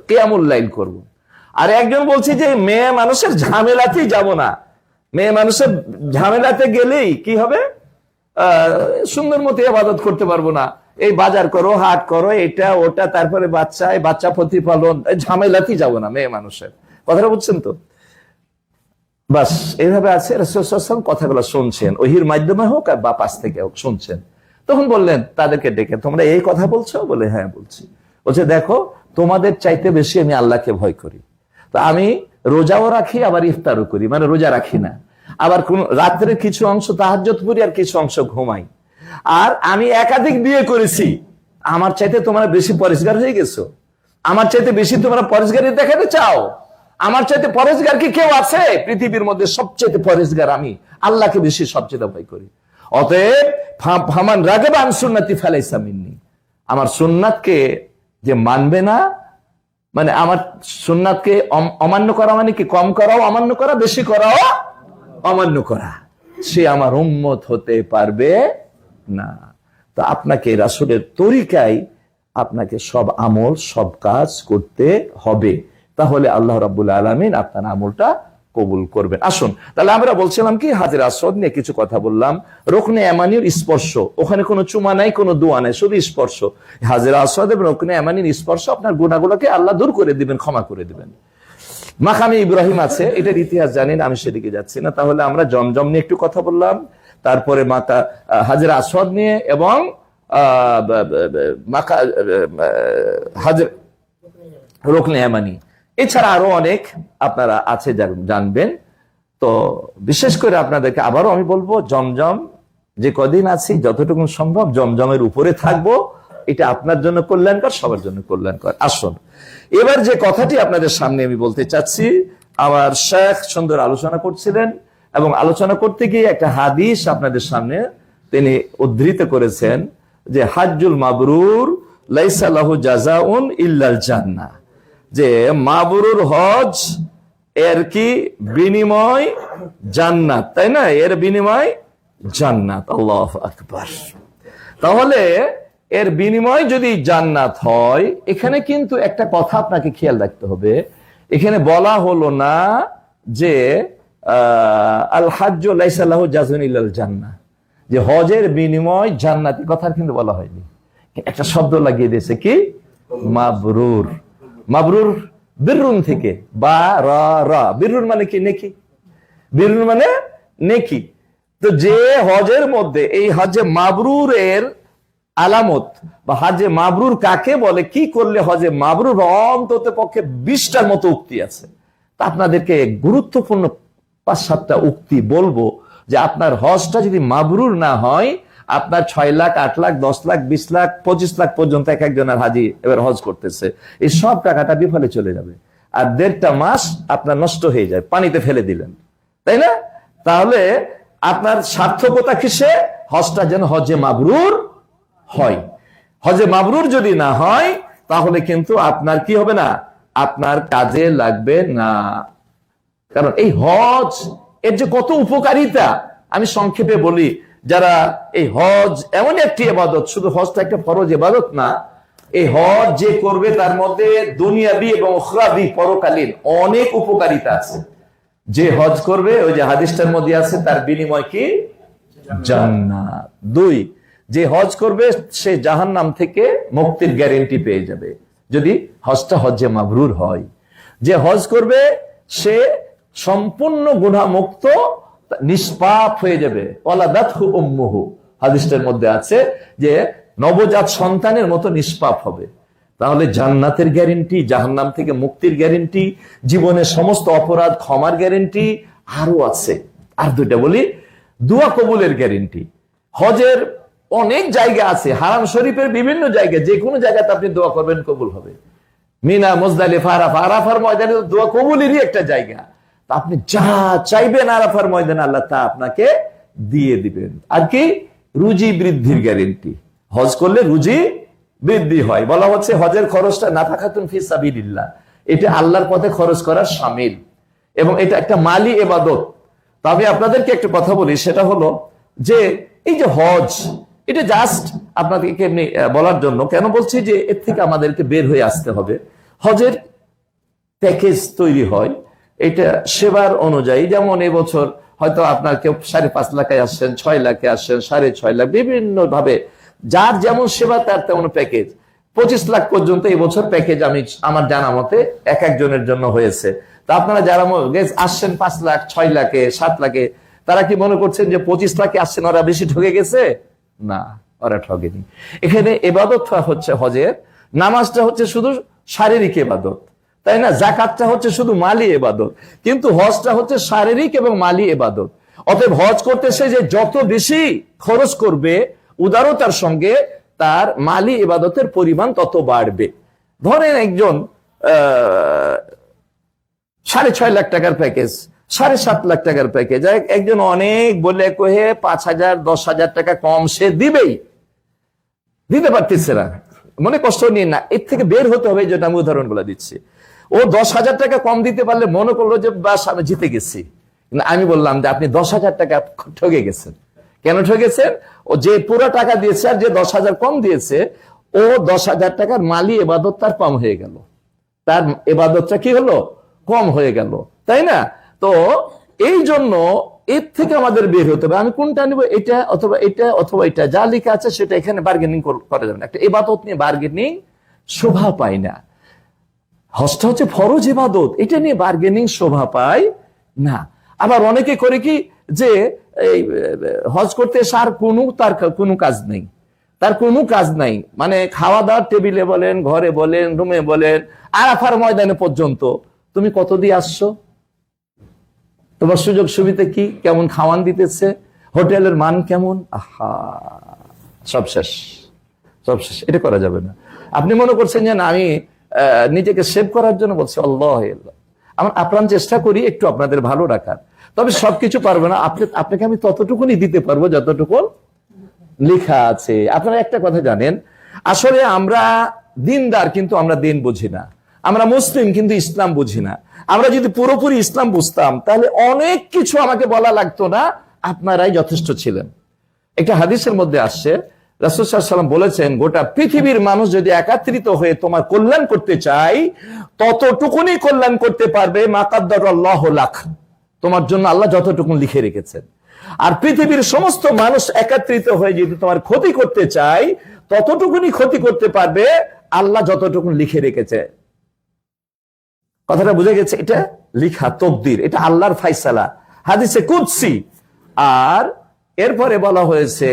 কিয়ামুল লাইল করবো। আর একজন বলছে যে মেয়ে মানুষের ঝামেলাতেই যাব না, মেয়ে মানুষের ঝামেলাতে গেলেই কি হবে, সুন্দর মতো ইবাদত করতে পারবো না, এই বাজার করো, হাট করো, এটা ওটা, তারপরে বাচ্চা প্রতিপালন, ঝামেলাতেই যাব না মেয়ে মানুষের। কথাটা বুঝছেন তো? বাস এইভাবে আছে। রাসূল সাল্লাল্লাহু আলাইহি ওয়াসাল্লাম কথাগুলো শুনছেন, ওহির মাধ্যমে হোক আর বা পাশ থেকে হোক শুনছেন। তখন বললেন তাদেরকে ডেকে, তোমরা এই কথা বলছো? বলে হ্যাঁ বলছি। বলছে দেখো, তোমাদের চাইতে বেশি আমি আল্লাহকে ভয় করি, তো আমি রোজাও রাখি আবার ইফতারও করি, মানে রোজা রাখি না, আবার কোন রাত্রে কিছু অংশ তাহাজ্জুদ পড়ি আর কিছু অংশ ঘুমাই। আর আমি একাধিক বিয়ে করেছি, আমার চাইতে তোমরা বেশি পরেশগার হয়ে গেছো, আমার চাইতে বেশি তোমরা পরেশগারি দেখাতে চাও। আমার চাইতে পরেশগার কি কেউ আছে পৃথিবীর মধ্যে? সবচেয়ে পরেশগার আমি, আল্লাহকে বেশি সবচেয়ে ভয় করি। অতএব ফামান রাগিবা আন সুন্নতি ফালাইসা মিন্নি, আমার সুন্নাতকে যে মানবে না, মানে আমার সুন্নাতকে অমান্য করা, মানে কি কম করাও অমান্য করা, বেশি করাও অমান্য করা, সে আমার উম্মত হতে পারবে না। তো আপনাকে রাসূলের তরিকায় আপনাকে সব আমল, সব কাজ করতে হবে, তাহলে আল্লাহ রাব্বুল আলামিন আপনার আমলটা কবুল করবেন। আসুন তাহলে আমরা বলছিলাম কি, হাজরে আসওয়াদ নিয়ে কিছু কথা বললাম। রুকনে ইয়ামানির স্পর্শ, ওখানে কোনো চুমা নাই, কোনো দোয়া নাই, শুধু স্পর্শ। হাজরে আসওয়াদ এবং রুকনে ইয়ামানির স্পর্শ আপনার গুনাহগুলোকে আল্লাহ দূর করে দিবেন, ক্ষমা করে দিবেন। মাকামে ইব্রাহিম আছে, এটার ইতিহাস জানেন, আমি সেদিকে যাচ্ছি না। তাহলে আমরা জমজম নিয়ে একটু কথা বললাম, তারপরে হাজরে আসওয়াদ নিয়ে, এবং রুকনে ইয়ামানি, এছাড়া আরো অনেক আপনারা আছে জানবেন। তো বিশেষ করে আপনাদেরকে আবারও আমি বলবো, জমজম যে কদিন আছি যতটুকু সম্ভব জমজমের উপরে থাকবো, এটা আপনার জন্য কল্যাণকর, সবার জন্য কল্যাণকর। আসুন এবার যে কথাটি আপনাদের সামনে আমি বলতে চাচ্ছি, আমার শেখ সুন্দর আলোচনা করছিলেন, এবং আলোচনা করতে গিয়ে একটা হাদিস আপনাদের সামনে তিনি উদ্ধৃত করেছেন যে হাজ্জুল মাবরুর লাইসা লাহু জাযাউন ইল্লাল জান্নাহ, যে মাবরুর হজ, এর কি বিনিময় জান্নাত, তাই না? এর বিনিময় জান্নাত। আল্লাহু আকবার। তাহলে এর বিনিময় যদি জান্নাত হয়, এখানে কিন্তু একটা কথা আপনাকে খেয়াল রাখতে হবে, এখানে বলা হলো না যে আল হাজ্জু লাইসা লাহু জাযাউন ইল্লাল জান্নাহ, যে হজের বিনিময় জান্নাতি, কথা কিন্তু বলা হয়নি। একটা শব্দ লাগিয়ে দিয়েছে কি, মাবরুর। মাবরুর বিররুন থেকে, বা রা, বিররুন মানে কি, নেকি, বিররুন মানে নেকি। তো যে হজের মধ্যে এই হজে মাবরুরের আলামত, বা হজে মাবরুর কাকে বলে, কি করলে হজে মাবরুর, অন্তত পক্ষে 20টার মতো উক্তি আছে। তা আপনাদেরকে গুরুত্বপূর্ণ 5-7টা উক্তি বলবো, যে আপনার হজটা যদি মাবরুর না হয়, আপনার 6 লাখ, 8 লাখ, 10 লাখ, 20 লাখ, 25 লাখ পর্যন্ত এক একজনের হাজি এবার হজ করতেছে, এই সব টাকাটা বিফলে চলে যাবে, আর 1.5 মাস আপনার নষ্ট হয়ে যায়, পানিতে ফেলে দিলেন, তাই না? তাহলে আপনার সার্থকতা কিসে? হজটা যেন হজে মাবরুর হয়। হজে মাবরুর যদি না হয়, তাহলে কিন্তু আপনার কি হবে না, আপনার কাজে লাগবে না। কারণ এই হজ, এর যে কত উপকারিতা, আমি সংক্ষেপে বলি। যারা এই হজ এমন একটি ইবাদত, শুধু হজটা একটা ফরজ ইবাদত না, এই হজ যে করবে তার মধ্যে দুনিয়াবি এবং উখরাবি পরকালীন অনেক উপকারিতা আছে। যে হজ করবে, ওই যে হাদিসটার মধ্যে আছে, তার বিনিময় কি? জান্নাত। 2, যে হজ করবে সে জাহান্নাম থেকে মুক্তির গ্যারান্টি পেয়ে যাবে যদি হজটা হজ্জে মাবরুর হয়। যে হজ করবে সে সম্পূর্ণ গুনাহ মুক্ত, নিষ্পাপ হয়ে যাবে। ওয়ালাদাতহু উম্মুহু, হাদিসটার মধ্যে আছে যে নবজাত সন্তানের মতো নিষ্পাপ হবে। তাহলে জান্নাতের গ্যারান্টি, জাহান্নাম থেকে মুক্তির গ্যারান্টি, জীবনের সমস্ত অপরাধ ক্ষমার গ্যারান্টি আরো আছে। আর 2টা বলি, দোয়া কবুলের গ্যারান্টি। হজের অনেক জায়গা আছে, হারাম শরীফের বিভিন্ন জায়গায়, যে কোনো জায়গাতে আপনি দোয়া করবেন কবুল হবে। মিনা, মুজদালিফা, আরাফা, আরাফার ময়দানে দোয়া কবুলেরই একটা জায়গা। তা আপনি যা চাইবেন আরাফার ময়দানে আল্লাহ তা আপনাকে দিয়ে দিবেন। আর কি? রুজি বৃদ্ধির গ্যারান্টি। হজ করলে রুজি বৃদ্ধি হয়। বলা হচ্ছে হজের খরচটা নাফাকাতুন ফি সাবিলিল্লাহ, এটা আল্লাহর পথে খরচ করার শামিল, এবং এটা একটা মালি ইবাদত। তো আমি আপনাদেরকে একটা কথা বলি, সেটা হলো যে এই যে হজ, এটা জাস্ট আপনাদেরকে এমনি বলার জন্য। কেন বলছি? যে এর থেকে আমাদেরকে বের হয়ে আসতে হবে। হজের প্যাকেজ তৈরি হয় এটা সেবার অনুযায়ী। যেমন এবছর হয়তো আপনার কেউ 5.5 লাখে আসছেন, 6 লাখে আসছেন, 6.5 লাখ, বিভিন্ন ভাবে যার যেমন সেবা তার তেমন প্যাকেজ। 25 লাখ পর্যন্ত এবছর প্যাকেজ আমি আমার জানা মতে এক একজনের জন্য হয়েছে। তা আপনারা যারা আসছেন 5 লাখ, 6 লাখে, 7 লাখে, তারা কি মনে করছেন যে 25 লাখে আসছেন ওরা বেশি ঠকে গেছে? না, ওরা ঠকেনি। এখানে ইবাদত হচ্ছে হজের, নামাজটা হচ্ছে শুধু শারীরিক ইবাদত, তাই না? যাকাতটা হচ্ছে শুধু মালি ইবাদত, কিন্তু হজটা হচ্ছে শারীরিক এবং মালি ইবাদত। অতএব হজ করতে সে যে যত বেশি খরচ করবে উদারতার সঙ্গে, তার মালি ইবাদতের পরিমাণ তত বাড়বে। ধরেন একজন 6.5 লাখ টাকার প্যাকেজ, 7.5 লাখ টাকার প্যাকেজ, একজন অনেক বলে কহে 5,000, 10,000 টাকা কম সে দিবেই, দিতে পারতেছে না, মনে কষ্ট নিয়ে না, এর থেকে বের হতে হবে। যেটা আমি উদাহরণ বলে দিচ্ছি, ও 10,000 টাকা কম দিতে পারলে মনে করলো যে বাস আমি জিতে গেছি। আমি বললাম যে আপনি 10,000 টাকা ঠকে গেছেন। কেন ঠকেছেন? ও যে পুরো টাকা দিয়েছে আর যে 10,000 কম দিয়েছে, ও 10,000 টাকার মালি ইবাদত তার কম হয়ে গেল, তার ইবাদতটা কি হলো? কম হয়ে গেল, তাই না? তো এই জন্য এর থেকে আমাদের বের হতে হবে। আমি কোনটা নিব? এটা অথবা এটা অথবা এটা, যা লেখা আছে সেটা, এখানে বার্গেনিং করা যাবে না। একটা ইবাদত নিয়ে বার্গেনিং শোভা পায় না। হজটা হচ্ছে ফরজ ইবাদত, এটা নিয়ে বার্গেনিং শোভা পায় না। আবার অনেকে করে কি যে এই হজ করতে তার কোনো কাজ নেই, তার কোনো কাজ নাই, মানে খাওয়া দাওয়ার টেবিলে বলেন, ঘরে বলেন, রুমে বলেন, আরাফার ময়দানে পর্যন্ত তুমি কত দিয়ে আসছো, তোমার সুযোগ সুবিধা কি, কেমন খাওয়ান দিতেছে, হোটেলের মান কেমন, আহা, সব শেষ, সব শেষ। এটা করা যাবে না। আপনি মনে করছেন যে না আমি নিজেকে সেভ করার জন্য বলছি, আল্লাহ, আমার আপ্রাণ চেষ্টা করি একটু আপনাদের ভালো রাখার, তবে সবকিছু পারবো না। আপনাকে আমি ততটুকুনি দিতে পারবো যতটুকু লেখা আছে। আপনারা একটা কথা জানেন, আসলে আমরা দিনদার কিন্তু আমরা দিন বুঝি না, আমরা মুসলিম কিন্তু ইসলাম বুঝি না। আমরা যদি পুরোপুরি ইসলাম বুঝতাম তাহলে অনেক কিছু আমাকে বলা লাগতো না, আপনারাই যথেষ্ট ছিলেন। একটা হাদিসের মধ্যে আসছে, রাসূল সাল্লাল্লাহু আলাইহি ওয়াসাল্লাম বলেছেন, গোটা পৃথিবীর মানুষ যদি একত্রিত হয়ে তোমার কল্যাণ করতে চায়, ততটুকুনি কল্যাণ করতে পারবে মা কাদ্দারাল্লাহু লাক, তোমার জন্য আল্লাহ যতটুকুন লিখে রেখেছেন। আর পৃথিবীর সমস্ত মানুষ একত্রিত হয়ে যদি তোমার ক্ষতি করতে চায়, ততটুকুনি ক্ষতি করতে পারবে আল্লাহ যতটুকুন লিখে রেখেছে। কথাটা বুঝে গেছে? এটা লিখা তকদির, এটা আল্লাহর ফায়সালা, হাদিসে কুদসি। আর এরপরে বলা হয়েছে,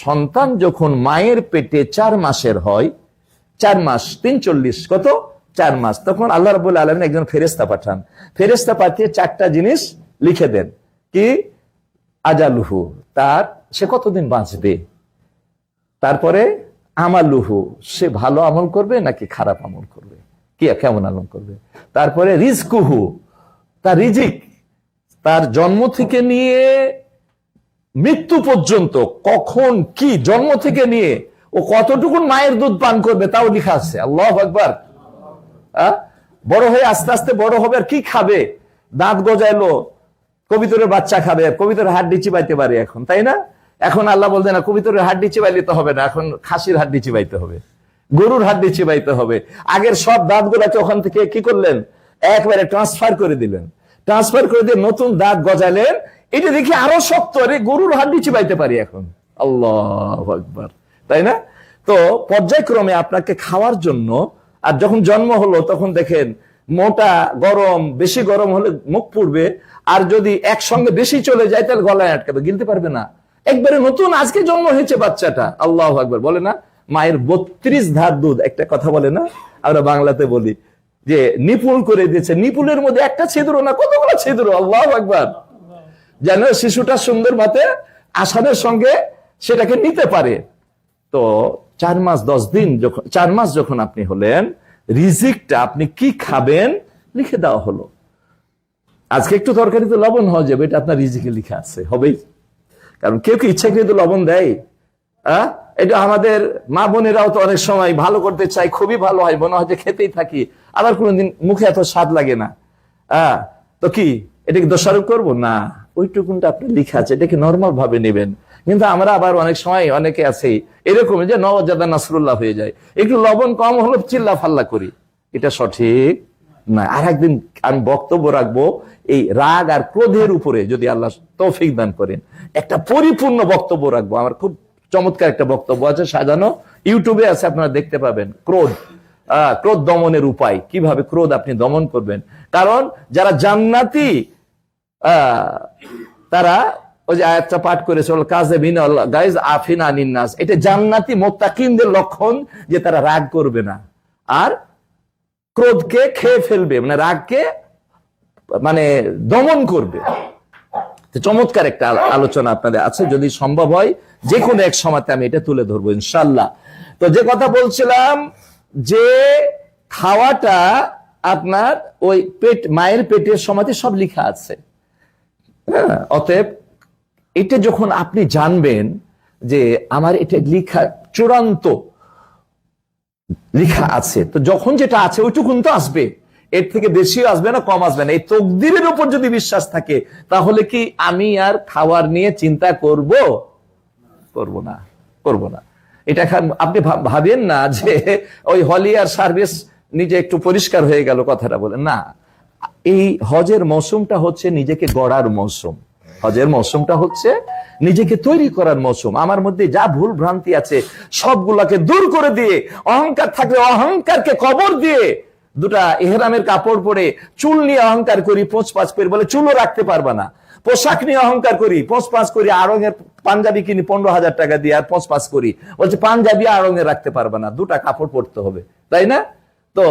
সন্তান যখন মায়ের পেটে 4 মাসের হয়, 4 মাস 340 কত 4 মাস, তখন আল্লাহ রাব্বুল আলামিন একজন ফেরেশতা পাঠান। ফেরেশতা পাঠিয়ে 4টা জিনিস লিখে দেন। কি? আজালুহু, তার সে কতদিন বাঁচবে, তারপরে আমালুহু, সে ভালো আমল করবে নাকি খারাপ আমল করবে, কি কেমন আমল করবে, তারপরে রিজকুহু, তার রিজিক, তার জন্ম থেকে নিয়ে মৃত্যু পর্যন্ত কখন কি, জন্ম থেকে নিয়ে ও কতটুকু মায়ের দুধ পান করবে তাও লেখা আছে। আল্লাহু আকবার। বড় হয়ে আস্তে আস্তে বড় হবে, আর কি খাবে, দাঁত গজাইলো, কবিতরের বাচ্চা খাবে, কবিতরের হাড্ডি চিবাইতে পারে এখন, তাই না? এখন আল্লাহ বলতেন না কবিতরের হাড্ডি চিবাইলে তো হবে না, এখন খাসির হাড্ডি চিবাইতে হবে, গরুর হাড্ডি চিবাইতে হবে। আগের সব দাঁতগুলোকে ওখান থেকে কি করলেন, একবারে ট্রান্সফার করে দিলেন, ট্রান্সফার করে দিয়ে নতুন দাঁত গজালেন। এটা দেখি আরো শক্ত, আরে গরুর হাড্ডি চিবাইতে পারি এখন। আল্লাহু আকবার, তাই না? তো পর্যায়ক্রমে আপনাকে খাওয়ার জন্য, আর যখন জন্ম হলো তখন দেখেন মোটা গরম, বেশি গরম হলে মুখ পুড়বে, আর যদি একসঙ্গে বেশি চলে যায় তাহলে গলায় আটকাবে, গিলতে পারবে না। একবারে নতুন, আজকে জন্ম হয়েছে বাচ্চাটা, আল্লাহু আকবার বলে না, মায়ের 32 ধার দুধ। একটা কথা বলে না, আমরা বাংলাতে বলি যে নিপুল করে দিয়েছে, নিপুলের মধ্যে একটা ছিদ্র না, কতগুলো ছিদ্র, আল্লাহু আকবার, যেন শিশুটা সুন্দর মতে আসানের সঙ্গে সেটাকে নিতে পারে। তো 4 মাস 10 দিন যখন, 4 মাস যখন আপনি হলেন, রিজিকটা আপনি কি খাবেন লিখে দেওয়া হলো। আজকে একটু তরকারিতে লবণ হয়ে যাবে, এটা আপনার রিজিকে লিখা আছে, হবেই। কারণ কেউ কি ইচ্ছাকৃত লবণ দেয়? এটা আমাদের মা বোনেরাও তো অনেক সময় ভালো করতে চাই, খুবই ভালো হয়, মনে হয় যে খেতেই থাকি, আবার কোনোদিন মুখে এত স্বাদ লাগে না। তো কি এটাকে দোষারোপ করবো না, ওইটুকুনটা আপনি লিখা আছে, এটাকে নর্মাল ভাবে নেবেন। কিন্তু আমরা আবার অনেক সময় অনেকে আছে এরকম যে নওয়াজাদা নাসরুল্লাহ হয়ে যায়, একটু লবণ কম হলো চিল্লা ফাল্লা করি, এটা সঠিক না। আর একদিন আমি বক্তব্য রাখবো এই রাগ আর ক্রোধের উপরে, যদি আল্লাহ তৌফিক দান করেন, একটা পরিপূর্ণ বক্তব্য রাখবো। আমার খুব চমৎকার একটা বক্তব্য আছে, সাজানো, ইউটিউবে আছে, আপনারা দেখতে পাবেন। ক্রোধ দমনের উপায়, কিভাবে ক্রোধ আপনি দমন করবেন। কারণ যারা জান্নাতি তারা ওই যে আয়াতটা পাঠ করেছে, গাইজ আফিন আনিন নাস, এটা জান্নাতি মুত্তাকিনদের লক্ষণ, যে তারা রাগ করবে না আর ক্রোধকে খেয়ে ফেলবে, মানে রাগকে মানে দমন করবে। চমৎকার একটা আলোচনা আপনাদের আছে, যদি সম্ভব হয় যে কোনো এক সময়তে আমি এটা তুলে ধরবো ইনশাল্লাহ। তো যে কথা বলছিলাম, যে খাওয়াটা আপনার ওই মায়ের পেটের সময়তে সব লিখা আছে। অতএব এটা যখন আপনি জানবেন যে আমার এটা লিখা চূড়ান্ত লিখা আছে, তো যখন যেটা আছে ওইটুকুন তো আসবে, এর থেকে বেশিও আসবে না, কম আসবে না। এই তকদিরের উপর যদি বিশ্বাস থাকে, তাহলে কি আমি আর খাওয়ার নিয়ে চিন্তা করব না। এটা আপনি ভাবেন না যে ওই হলিয়ার সার্ভিস নিজে একটু পরিষ্কার হয়ে গেল কথাটা বলে না। এই হজের মৌসুমটা হচ্ছে নিজেকে গড়ার মৌসুম, হজের মৌসুমটা হচ্ছে নিজেকে তৈরি করার মৌসুম। আমার মধ্যে যা ভুল ভ্রান্তি আছে সবগুলাকে দূর করে দিয়ে, অহংকার থাকলে অহংকারকে কবর দিয়ে, দুটা ইহরামের কাপড় পরে চুল নিয়ে অহংকার করি, পোঁচ পাঁচ করি, বলে চুলও রাখতে পারবা না। পোশাক নিয়ে অহংকার করি, পোঁচ পাঁচ করি, আড়ঙের পাঞ্জাবি কিনি 15,000 টাকা দিয়ে, আর পোঁচ পাঁচ করি, বলছে পাঞ্জাবি আড়ঙে রাখতে পারবা না, দুটা কাপড় পরতে হবে, তাই না? তো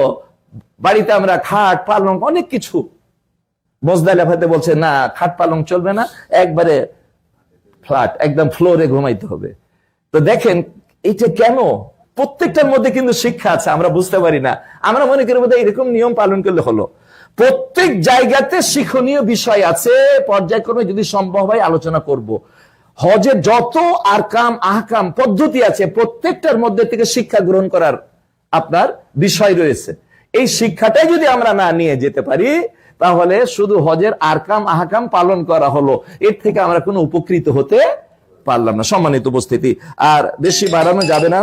বাড়িতে আমরা খাট পালং অনেক কিছু, মোজদালিফাতে বলছে না খাট পালং চলবে না, একবারে ফ্ল্যাট, একদম ফ্লোরে ঘুমাইতে হবে। তো দেখেন এটা কেন, প্রত্যেকটার মধ্যে কিন্তু শিক্ষা আছে, আমরা বুঝতে পারি না। আমরা মনে করি বোধহয় এরকম নিয়ম পালন করলে হলো। প্রত্যেক জায়গাতে শিক্ষণীয় বিষয় আছে, পর্যায়ক্রমে যদি সম্ভব হয় আলোচনা করব। হজের যত আরকাম আহকাম পদ্ধতি আছে, প্রত্যেকটার মধ্যে থেকে শিক্ষা গ্রহণ করার আপনার বিষয় রয়েছে। এই শিক্ষাটাই যদি আমরা না নিয়ে যেতে পারি, তাহলে শুধু হজের আরকাম আহকাম পালন করা হলো, এর থেকে আমরা কোনো উপকৃত হতে পারলাম না। সম্মানিত উপস্থিতি, আর বেশি বাড়ানো যাবে না।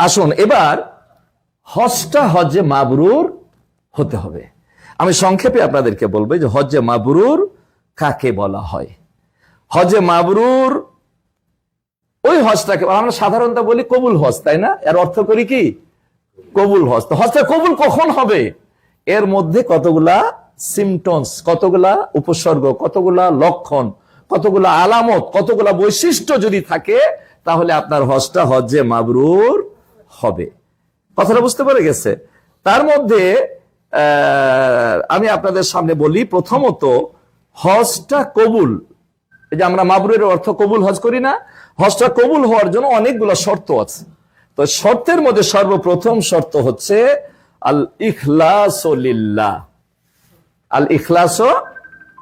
আসুন এবার হজটা হজ্জে মাবরুর হতে হবে। আমি সংক্ষেপে আপনাদেরকে বলবো যে হজ্জে মাবরুর কাকে বলা হয়। হজ্জে মাবরুর ওই হজটাকে আমরা সাধারণত বলি কবুল হজ, তাই না? এর অর্থ করি কি কবুল হজ। তো হজটা কবুল কখন হবে? এর মধ্যে কতগুলা সিমটমস, কতগুলা উপসর্গ, কতগুলা লক্ষণ, কতগুলা আলামত, কতগুলা বৈশিষ্ট্য যদি থাকে, তাহলে আপনার হজটা হজ্জে মাবরুর হবে। কথাটা বুঝতে পেরে গেছে? তার মধ্যে আমি আপনাদের সামনে বলি, প্রথমত হজটা কবুল, এই যে আমরা মাবরুরের অর্থ কবুল হজ করি না, হজটা কবুল হওয়ার জন্য অনেকগুলো শর্ত আছে। তো শর্তের মধ্যে সর্বপ্রথম শর্ত হচ্ছে আল ইখলাসু লিল্লাহ। আল ইখলাসু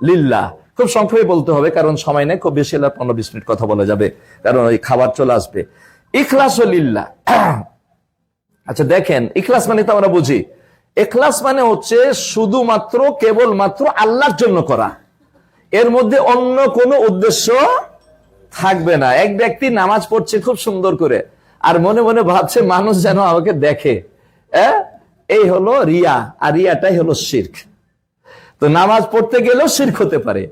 লিল্লাহ খুব সংক্ষেপে বলতে হবে, কারণ সময় নেই, খুব বেশি হলে 15-20 মিনিট কথা বলা যাবে, কারণ ওই খাবার চলে আসবে। ইখলাসু লিল্লাহ। আচ্ছা দেখেন, ইখলাস মানে তো আমরা বুঝি, ইখলাস মানে হচ্ছে শুধুমাত্র কেবলমাত্র আল্লাহর জন্য করা। এর মধ্যে অন্য কোনো উদ্দেশ্য থাকবে না। এক ব্যক্তি নামাজ পড়ছে খুব সুন্দর করে, আর মনে মনে ভাবছে মানুষ যেন আমাকে দেখে, এই হলো রিয়া, আর রিয়াটাই হলো শিরক। তো নামাজ পড়তে গেলেও শিরক হতে পারে।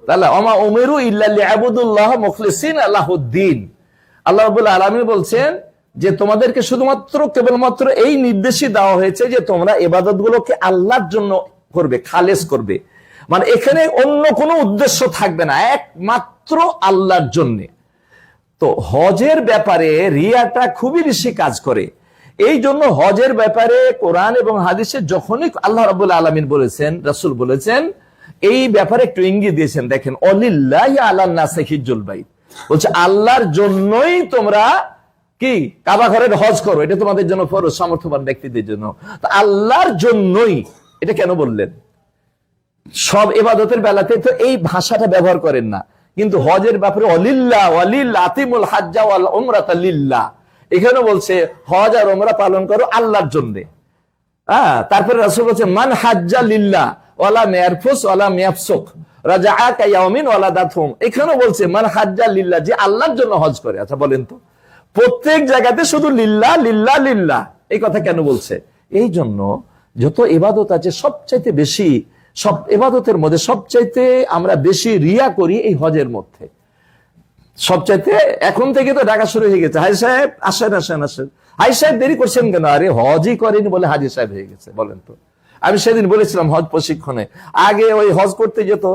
তাহলে ওমা উমিরু ইল্লা লিয়াবুদুল্লাহ মুখলিসিন লাহুদ্দিন, আল্লাহ রাব্বুল আলামিন বলছেন যে তোমাদেরকে শুধুমাত্র কেবলমাত্র এই নির্দেশই দেওয়া হয়েছে যে তোমরা ইবাদতগুলোকে আল্লাহর জন্য করবে, খালেস করবে। মানে এখানে অন্য কোনো উদ্দেশ্য থাকবে না, একমাত্র আল্লাহর জন্য। তো হজের ব্যাপারে রিয়াটা খুবই বেশি কাজ করে। এই জন্য হজের ব্যাপারে কোরআন এবং হাদিসে যখনই আল্লাহ রাব্বুল আলামিন বলেছেন, রাসূল বলেছেন, এই ব্যাপারে একটু ইঙ্গিত দিয়েছেন। দেখেন, অলিল্লাহি আলান নাসি হিজ্জুল বাইত, বলছে আল্লাহর জন্যই তোমরা কি কাবা ঘরের হজ করো, এটা তোমাদের জন্য ফরজ, সামর্থ্যবান ব্যক্তিদের জন্য। তো আল্লাহর জন্যই, এটা কেন বললেন? সব ইবাদতের বেলাতে তো এই ভাষাটা ব্যবহার করেন না, কিন্তু হজের ব্যাপারে অলিল্লাহ ওয়ালিল্লাহ আতিমুল হাজ্জা ওয়াল উমরাতা লিল্লাহ, এখানে বলছে হজ আর উমরা পালন করো আল্লাহর জন্য। তারপরে রাসূল বলেছেন মান হাজ্জা লিল্লাহ ওয়ালা মিয়ারফুস ওয়ালা মিয়াফসুক রাজাআ কায়াউমিন ওয়ালাদাতহুম, এখানে বলছে মান হাজ্জা লিল্লাহ, যে আল্লাহর জন্য হজ করে। আচ্ছা বলেন তো, প্রত্যেক জায়গাতে শুধু লিল্লাহ লিল্লাহ লিল্লাহ এই কথা কেন বলছে? এই জন্য যত ইবাদত আছে সবচাইতে বেশি, সব ইবাদতের মধ্যে সবচাইতে আমরা বেশি রিয়া করি এই হজের মধ্যে। সবচাইতে এখন থেকে তো ডাকা শুরু হয়ে গেছে, হাজি সাহেব আসেন আসেন আসেন, হাজি সাহেব দেরি করছেন কেন? আরে হজই করেনি বলে হাজি সাহেব হয়ে গেছে, বলেন তো। আমি সেদিন বলেছিলাম হজ প্রশিক্ষণে, আগে ওই হজ করতে যেত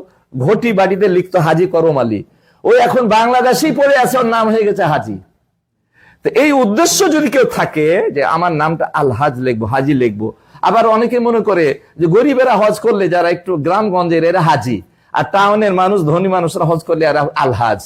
ঘটি বাড়িতে লিখতো হাজি করম আলী, ওই এখন বাংলাদেশেই পড়ে আছে, ওর নাম হয়ে গেছে হাজি। তো এই উদ্দেশ্য যদি কেউ থাকে যে আমার নামটা আল হাজ লিখবো, হাজি লিখবো। আবার অনেকে মনে করে যে গরিবেরা হজ করলে, যারা একটু গ্রামগঞ্জের, এরা হাজি, আর টাউনের মানুষ ধনী মানুষরা হজ করলে এরা আল হাজ।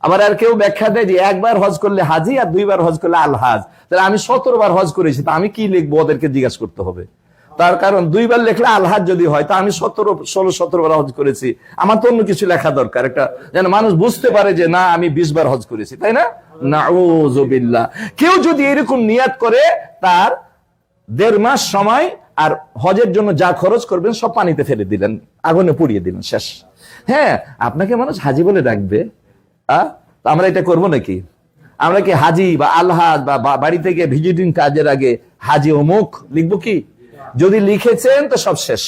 আবার আর কেউ ব্যাখ্যা দেয় যে একবার হজ করলে হাজি আর দুইবার হজ করলে আল হাজ। তাহলে আমি 17 বার হজ করেছি, তা আমি কি লিখবো? ওদেরকে জিজ্ঞাসা করতে হবে। তার কারণ দুইবার লেখলে আল হাজ যদি হয়, তা আমি 16 বার হজ করেছি, আমার তো অন্য কিছু লেখা দরকার, একটা যেন মানুষ বুঝতে পারে যে না আমি 20 বার হজ করেছি, তাই না? নাউযুবিল্লাহ। কেউ যদি এরকম নিয়াত করে, তার 1.5 মাস সময় আর হজের জন্য যা খরচ করবেন সব পানিতে ফেলে দিলেন, আগুনে পুড়িয়ে দিলেন, শেষ। হ্যাঁ, আপনাকে মানুষ হাজি বলে ডাকবে, আমরা এটা করবো নাকি? আমরা কি হাজি বা আলহাজ বা বাড়ি থেকে ভিজিটিং কাজের আগে হাজি অমুক লিখবো কি? যদি লিখেছেন তো সব শেষ,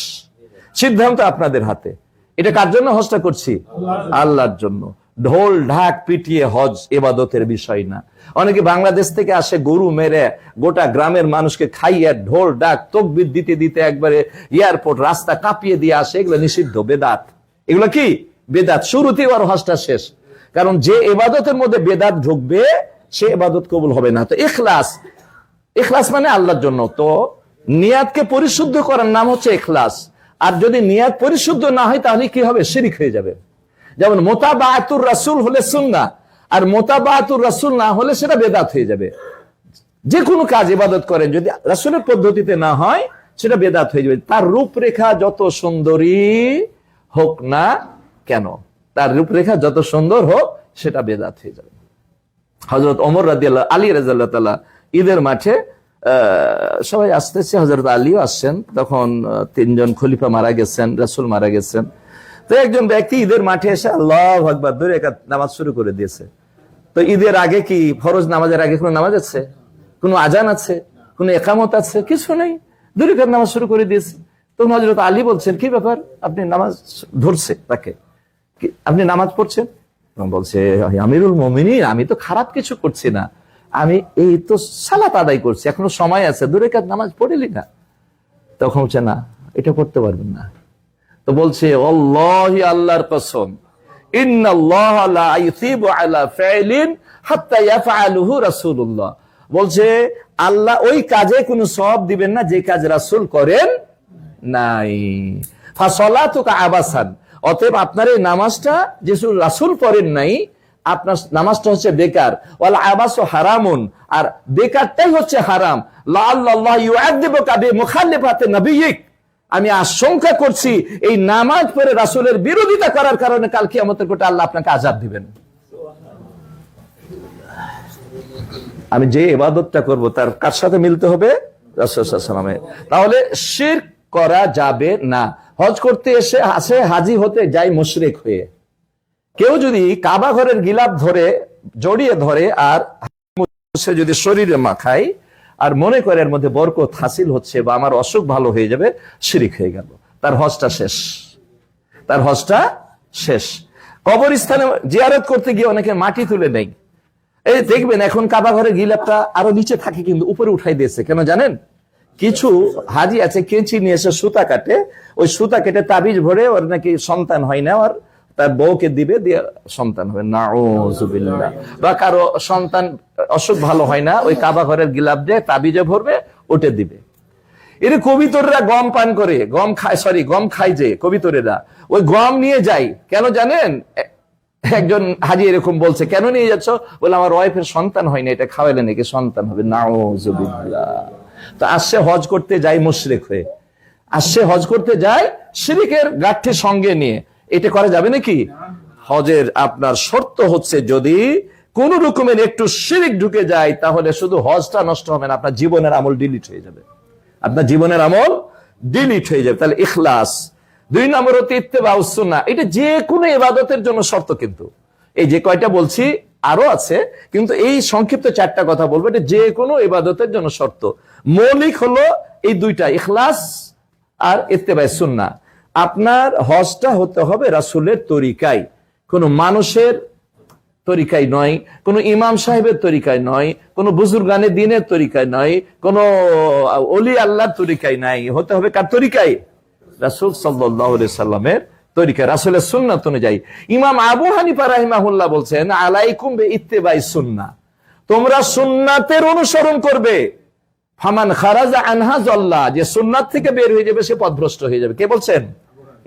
সিদ্ধান্ত আপনাদের হাতে। এটা কার জন্য হজটা করছি? আল্লাহর জন্য। ঢোল ঢাক পিটিয়ে হজ ইবাদতের বিষয় না। অনেকে বাংলাদেশ থেকে আসে, গরু মেরে গোটা গ্রামের মানুষকে খাইয়ে ঢোল ডাক তকবির দিতে দিতে একবারে এয়ারপোর্ট রাস্তা কাঁপিয়ে দিয়ে আসে, এগুলো নিষিদ্ধ, বেদাত। এগুলো কি বেদাত? শুরুতেই আর হজটা শেষ। কারণ যে ইবাদতের মধ্যে বেদাত ঢুকবে সে ইবাদত কবুল হবে না। তো ইখলাস, ইখলাস মানে আল্লাহর জন্য। তো নিয়াতকে পরিশুদ্ধ করার নাম হচ্ছে ইখলাস। আর যদি নিয়াত পরিশুদ্ধ না হয় তাহলে কি হবে? শিরক হয়ে যাবে। যেমন মুতাবাআতুর রাসূল হলে সুন্নাহ, আর মুতাবাআতুর রাসূল না হলে সেটা বেদাত হয়ে যাবে। যে কোনো কাজ ইবাদত করেন যদি রাসূলের পদ্ধতিতে না হয় সেটা বেদাত হয়ে যাবে। তার রূপরেখা যত সুন্দরী হোক না কেন, তার রূপরেখা যত সুন্দর হোক, সেটা বেদাত হয়ে যাবে। হযরত ওমর রাদিয়াল্লাহু আলী রাদিয়াল্লাহু তাআলা ঈদের মাঠে সবাই আসতেছে, হযরত আলীও আসছেন, তখন 3 জন খলিফা মারা গেছেন, রাসূল মারা গেছেন। তো একজন ব্যক্তি ঈদের মাঠে এসে আল্লাহু আকবার 2 রাকাত নামাজ শুরু করে দিয়েছে। তো ঈদের আগে কি ফরজ নামাজের আগে কোনো নামাজ আছে? কোনো আজান আছে? কোনো ইকামত আছে? কিছু নেই, 2 রাকাত নামাজ শুরু করে দিয়েছে। তো হযরত আলী বলছেন, কি ব্যাপার, আপনি নামাজ ধরছে তাকে, আপনি নামাজ পড়ছেন? বলছে, আমিরুল মুমিনিন, আমি তো খারাপ কিছু করছি না, আমি এই তো সালাত আদায় করছি, এখনো সময় আছে, 2 রাকাত নামাজ পড়েলি না? তখন বলছে, না এটা পড়তে পারবেন না। তো বলছে, আল্লাহি, আল্লাহর কসম, ইন্নাল্লাহ লা ইউসিবু আলা ফাইলিন হাত্তা ইয়াফআলুহু রাসূলুল্লাহ, বলছে আল্লাহ ওই কাজে কোনো সওয়াব দিবেন না যে কাজ রাসূল করেন নাই। ফাসালাতুকা আবাসান, অতএব আপনার এই নামাজটা যে রাসূল পড়েন নাই, আপনার নামাজটা হচ্ছে বেকার। ওয়াল আবাসু হারামুন, আর বেকারটাই হচ্ছে হারাম। লাআল্লাল্লাহ ইউআযিবুকা বিমুখালিফাতি নবিয়িক, আমি আশঙ্কা করছি এই নামাজ পড়ে রাসূলের বিরোধিতা করার কারণে কাল কিয়ামতের কোটে আল্লাহ আপনাকে আযাব দিবেন। আমি যে ইবাদতটা করব তার কার সাথে মিলতে হবে? রাসূল সাল্লাল্লাহু আলাইহি ওয়াসাল্লামের। তাহলে শিরক করা যাবে না। হজ করতে এসে আসে হাজি হতে যায় মুশরিক হয়ে। কেউ যদি কাবা ঘরের গিলাফ ধরে জড়িয়ে ধরে আর যদি শরীরে মাখায় আর মনে করে এর মধ্যে বরকত হাসিল হচ্ছে বা আমার অসুখ ভালো হয়ে যাবে, শিরিক হয়ে গেল, তার হজটা শেষ, তার হজটা শেষ। কবরস্থানে জিয়ারত করতে গিয়ে অনেকে মাটি তুলে নেই। এই দেখবেন এখন কাবা ঘরের গিলাফটা আরো নিচে থাকে কিন্তু উপরে উঠাই দিয়েছে, কেন জানেন? কিছু হাজি আছে কেঁচি নিয়ে এসে সুতা কাটে, ওই সুতা কেটে তাবিজ ভরে ওর নাকি সন্তান হয় না, আর তার বউকে দিবে, দিয়ে সন্তান হবে, নাউযুবিল্লাহ। বা কারো সন্তান অসুখ ভালো হয় না, ওই কাবা ঘরের গিলাফ দিয়ে তাবিজে ভরবে, ওটে দিবে। এর কবিতরেরা গম পান করে, গম খায়, গম খায় যে কবিতরেরা, ওই গম নিয়ে যায় কেন জানেন? একজন হাজি এরকম বলছে, কেন নিয়ে যাচ্ছ? বলে আমার ওয়াইফের সন্তান হয় না, এটা খাওয়াইলে নাকি সন্তান হবে, নাউযুবিল্লাহ। তো আসছে হজ করতে যায় মুশরিক হয়ে, আসছে হজ করতে যায় শিরিকের গাঁঠি সঙ্গে নিয়ে, এটা করা যাবে নাকি? হজের আপনার শর্ত হচ্ছে যদি কোন রকমের একটু শিরিক ঢুকে যায় তাহলে শুধু হজটা নষ্ট হবে না, আপনার জীবনের আমল ডিলিট হয়ে যাবে, আপনার জীবনের আমল ডিলিট হয়ে যাবে। তাহলে ইখলাস। 2 নম্বর হচ্ছে ইত্তেবাউস সুন্নাহ। এটা যে কোনো ইবাদতের জন্য শর্ত, কিন্তু এই যে কয়টা বলছি আরো আছে, কিন্তু এই সংক্ষিপ্ত 4টা কথা বলবো, এটা যে কোনো ইবাদতের জন্য শর্ত। মৌলিক হলো এই 2টা, ইখলাস আর ইত্তেবাউস সুন্নাহ। আপনার হজটা হতে হবে রাসূলের তরিকায়, কোন মানুষের তরিকায় নয়, কোন ইমাম সাহেবের তরিকায় নয়, কোন বুজুর্গানে দ্বীনের তরিকায় নয়, কোন ওলি আল্লাহর তরিকায় নাই, হতে হবে কার তরিকায়? রাসূল সাল্লাল্লাহু আলাইহি সাল্লামের তরিকা, রাসূলের সুন্নাত অনুযায়ী। ইমাম আবু হানিফা রাহিমাহুল্লাহ বলছেন, আলাইকুম বিইত্তিবাইস সুন্নাহ, তোমরা সুন্নাতের অনুসরণ করবে। ফামান খারাজা আনহা যাল্লা, যে সুন্নাত থেকে বের হয়ে যাবে সে পথভ্রষ্ট হয়ে যাবে। কে বলছেন?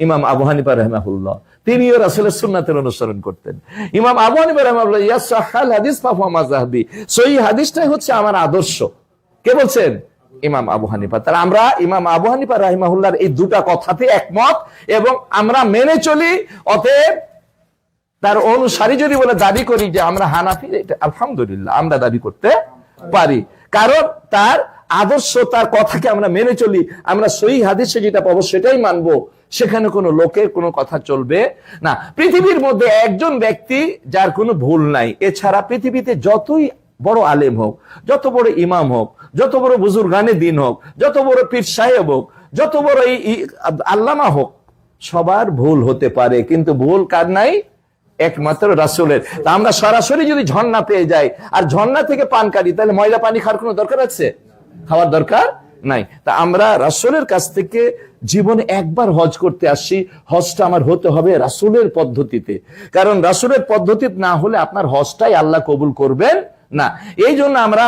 ইমাম আবু হানিফা রাহিমাহুল্লাহ। তিনিও রাসূলের সুন্নাতের অনুসরণ করতেন। ইমাম আবু হানিফা রাহিমাহুল্লাহ, ইয়াসহাল হাদিস ফাহুয়া মাযহাবি, সহিহ হাদিসটাই হচ্ছে আমার আদর্শ। কে বলছেন? ইমাম আবু হানিফা। তাহলে আমরা ইমাম আবু হানিফা রাহিমাহুল্লাহর এই 2টা কথাতে একমত এবং আমরা মেনে চলি। অতএব তার অনুসারী যদি বলে দাবি করি যে আমরা হানাফি, এটা আলহামদুলিল্লাহ আমরা দাবি করতে পারি, কারণ তার আদর্শ, তার কথাকে আমরা মেনে চলি। আমরা সহিহ হাদিসে যেটা পাবো সেটাই মানবো, সেখানে কোনো লোকের কোনো কথা চলবে না। পৃথিবীর মধ্যে একজন ব্যক্তি যার কোনো ভুল নাই, এছাড়া পৃথিবীতে যতই বড় আলেম হোক, যত বড় ইমাম হোক, যত বড় বুজুর্গানে দ্বীন হোক, যত বড় পীর সাহেব হোক, যত বড় আল্লামা হোক, সবার ভুল হতে পারে, কিন্তু ভুল কার নাই? একমাত্র রাসূলের। তা আমরা সরাসরি যদি ঝর্ণা পেয়ে যাই আর ঝর্ণা থেকে পান কাটি, তাহলে ময়লা পানি খাওয়ার কোনো দরকার আছে? খাওয়ার দরকার নাই। তা আমরা রাসূলের কাছ থেকে জীবনে একবার হজ করতে আসছি, হজটা আমার হতে হবে রাসূলের পদ্ধতিতে, কারণ রাসূলের পদ্ধতি না হলে আপনার হজটাই আল্লাহ কবুল করবেন না। এই জন্য আমরা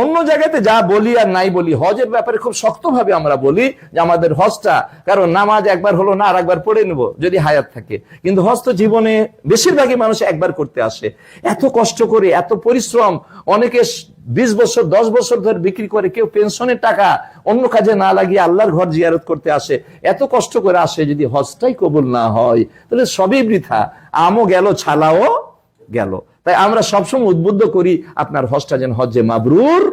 অন্য জায়গাতে যা বলি আর নাই বলি, হজের ব্যাপারে খুব শক্তভাবে আমরা বলি যে আমাদের হজটা, কারণ নামাজ একবার হলো না, আর একবার পড়ে নেব যদি হায়াত থাকে, কিন্তু হজ তো জীবনে বেশিরভাগই মানুষ একবার করতে আসে। এত কষ্ট করে, এত পরিশ্রম, অনেকে 20 বছর 10 বছর ধরে বিক্রি করে, কেউ পেনশনের টাকা অন্য কাজে না লাগিয়ে আল্লাহর ঘর জিয়ারত করতে আসে, এত কষ্ট করে আসে, যদি হজটাই কবুল না হয় তাহলে সবই বৃথা, আমও গেল ছালাও গেল। তাই আমরা সবসময় উদ্বুদ্ধ করি আপনার হজটা যেন হজ্জে মাবরুর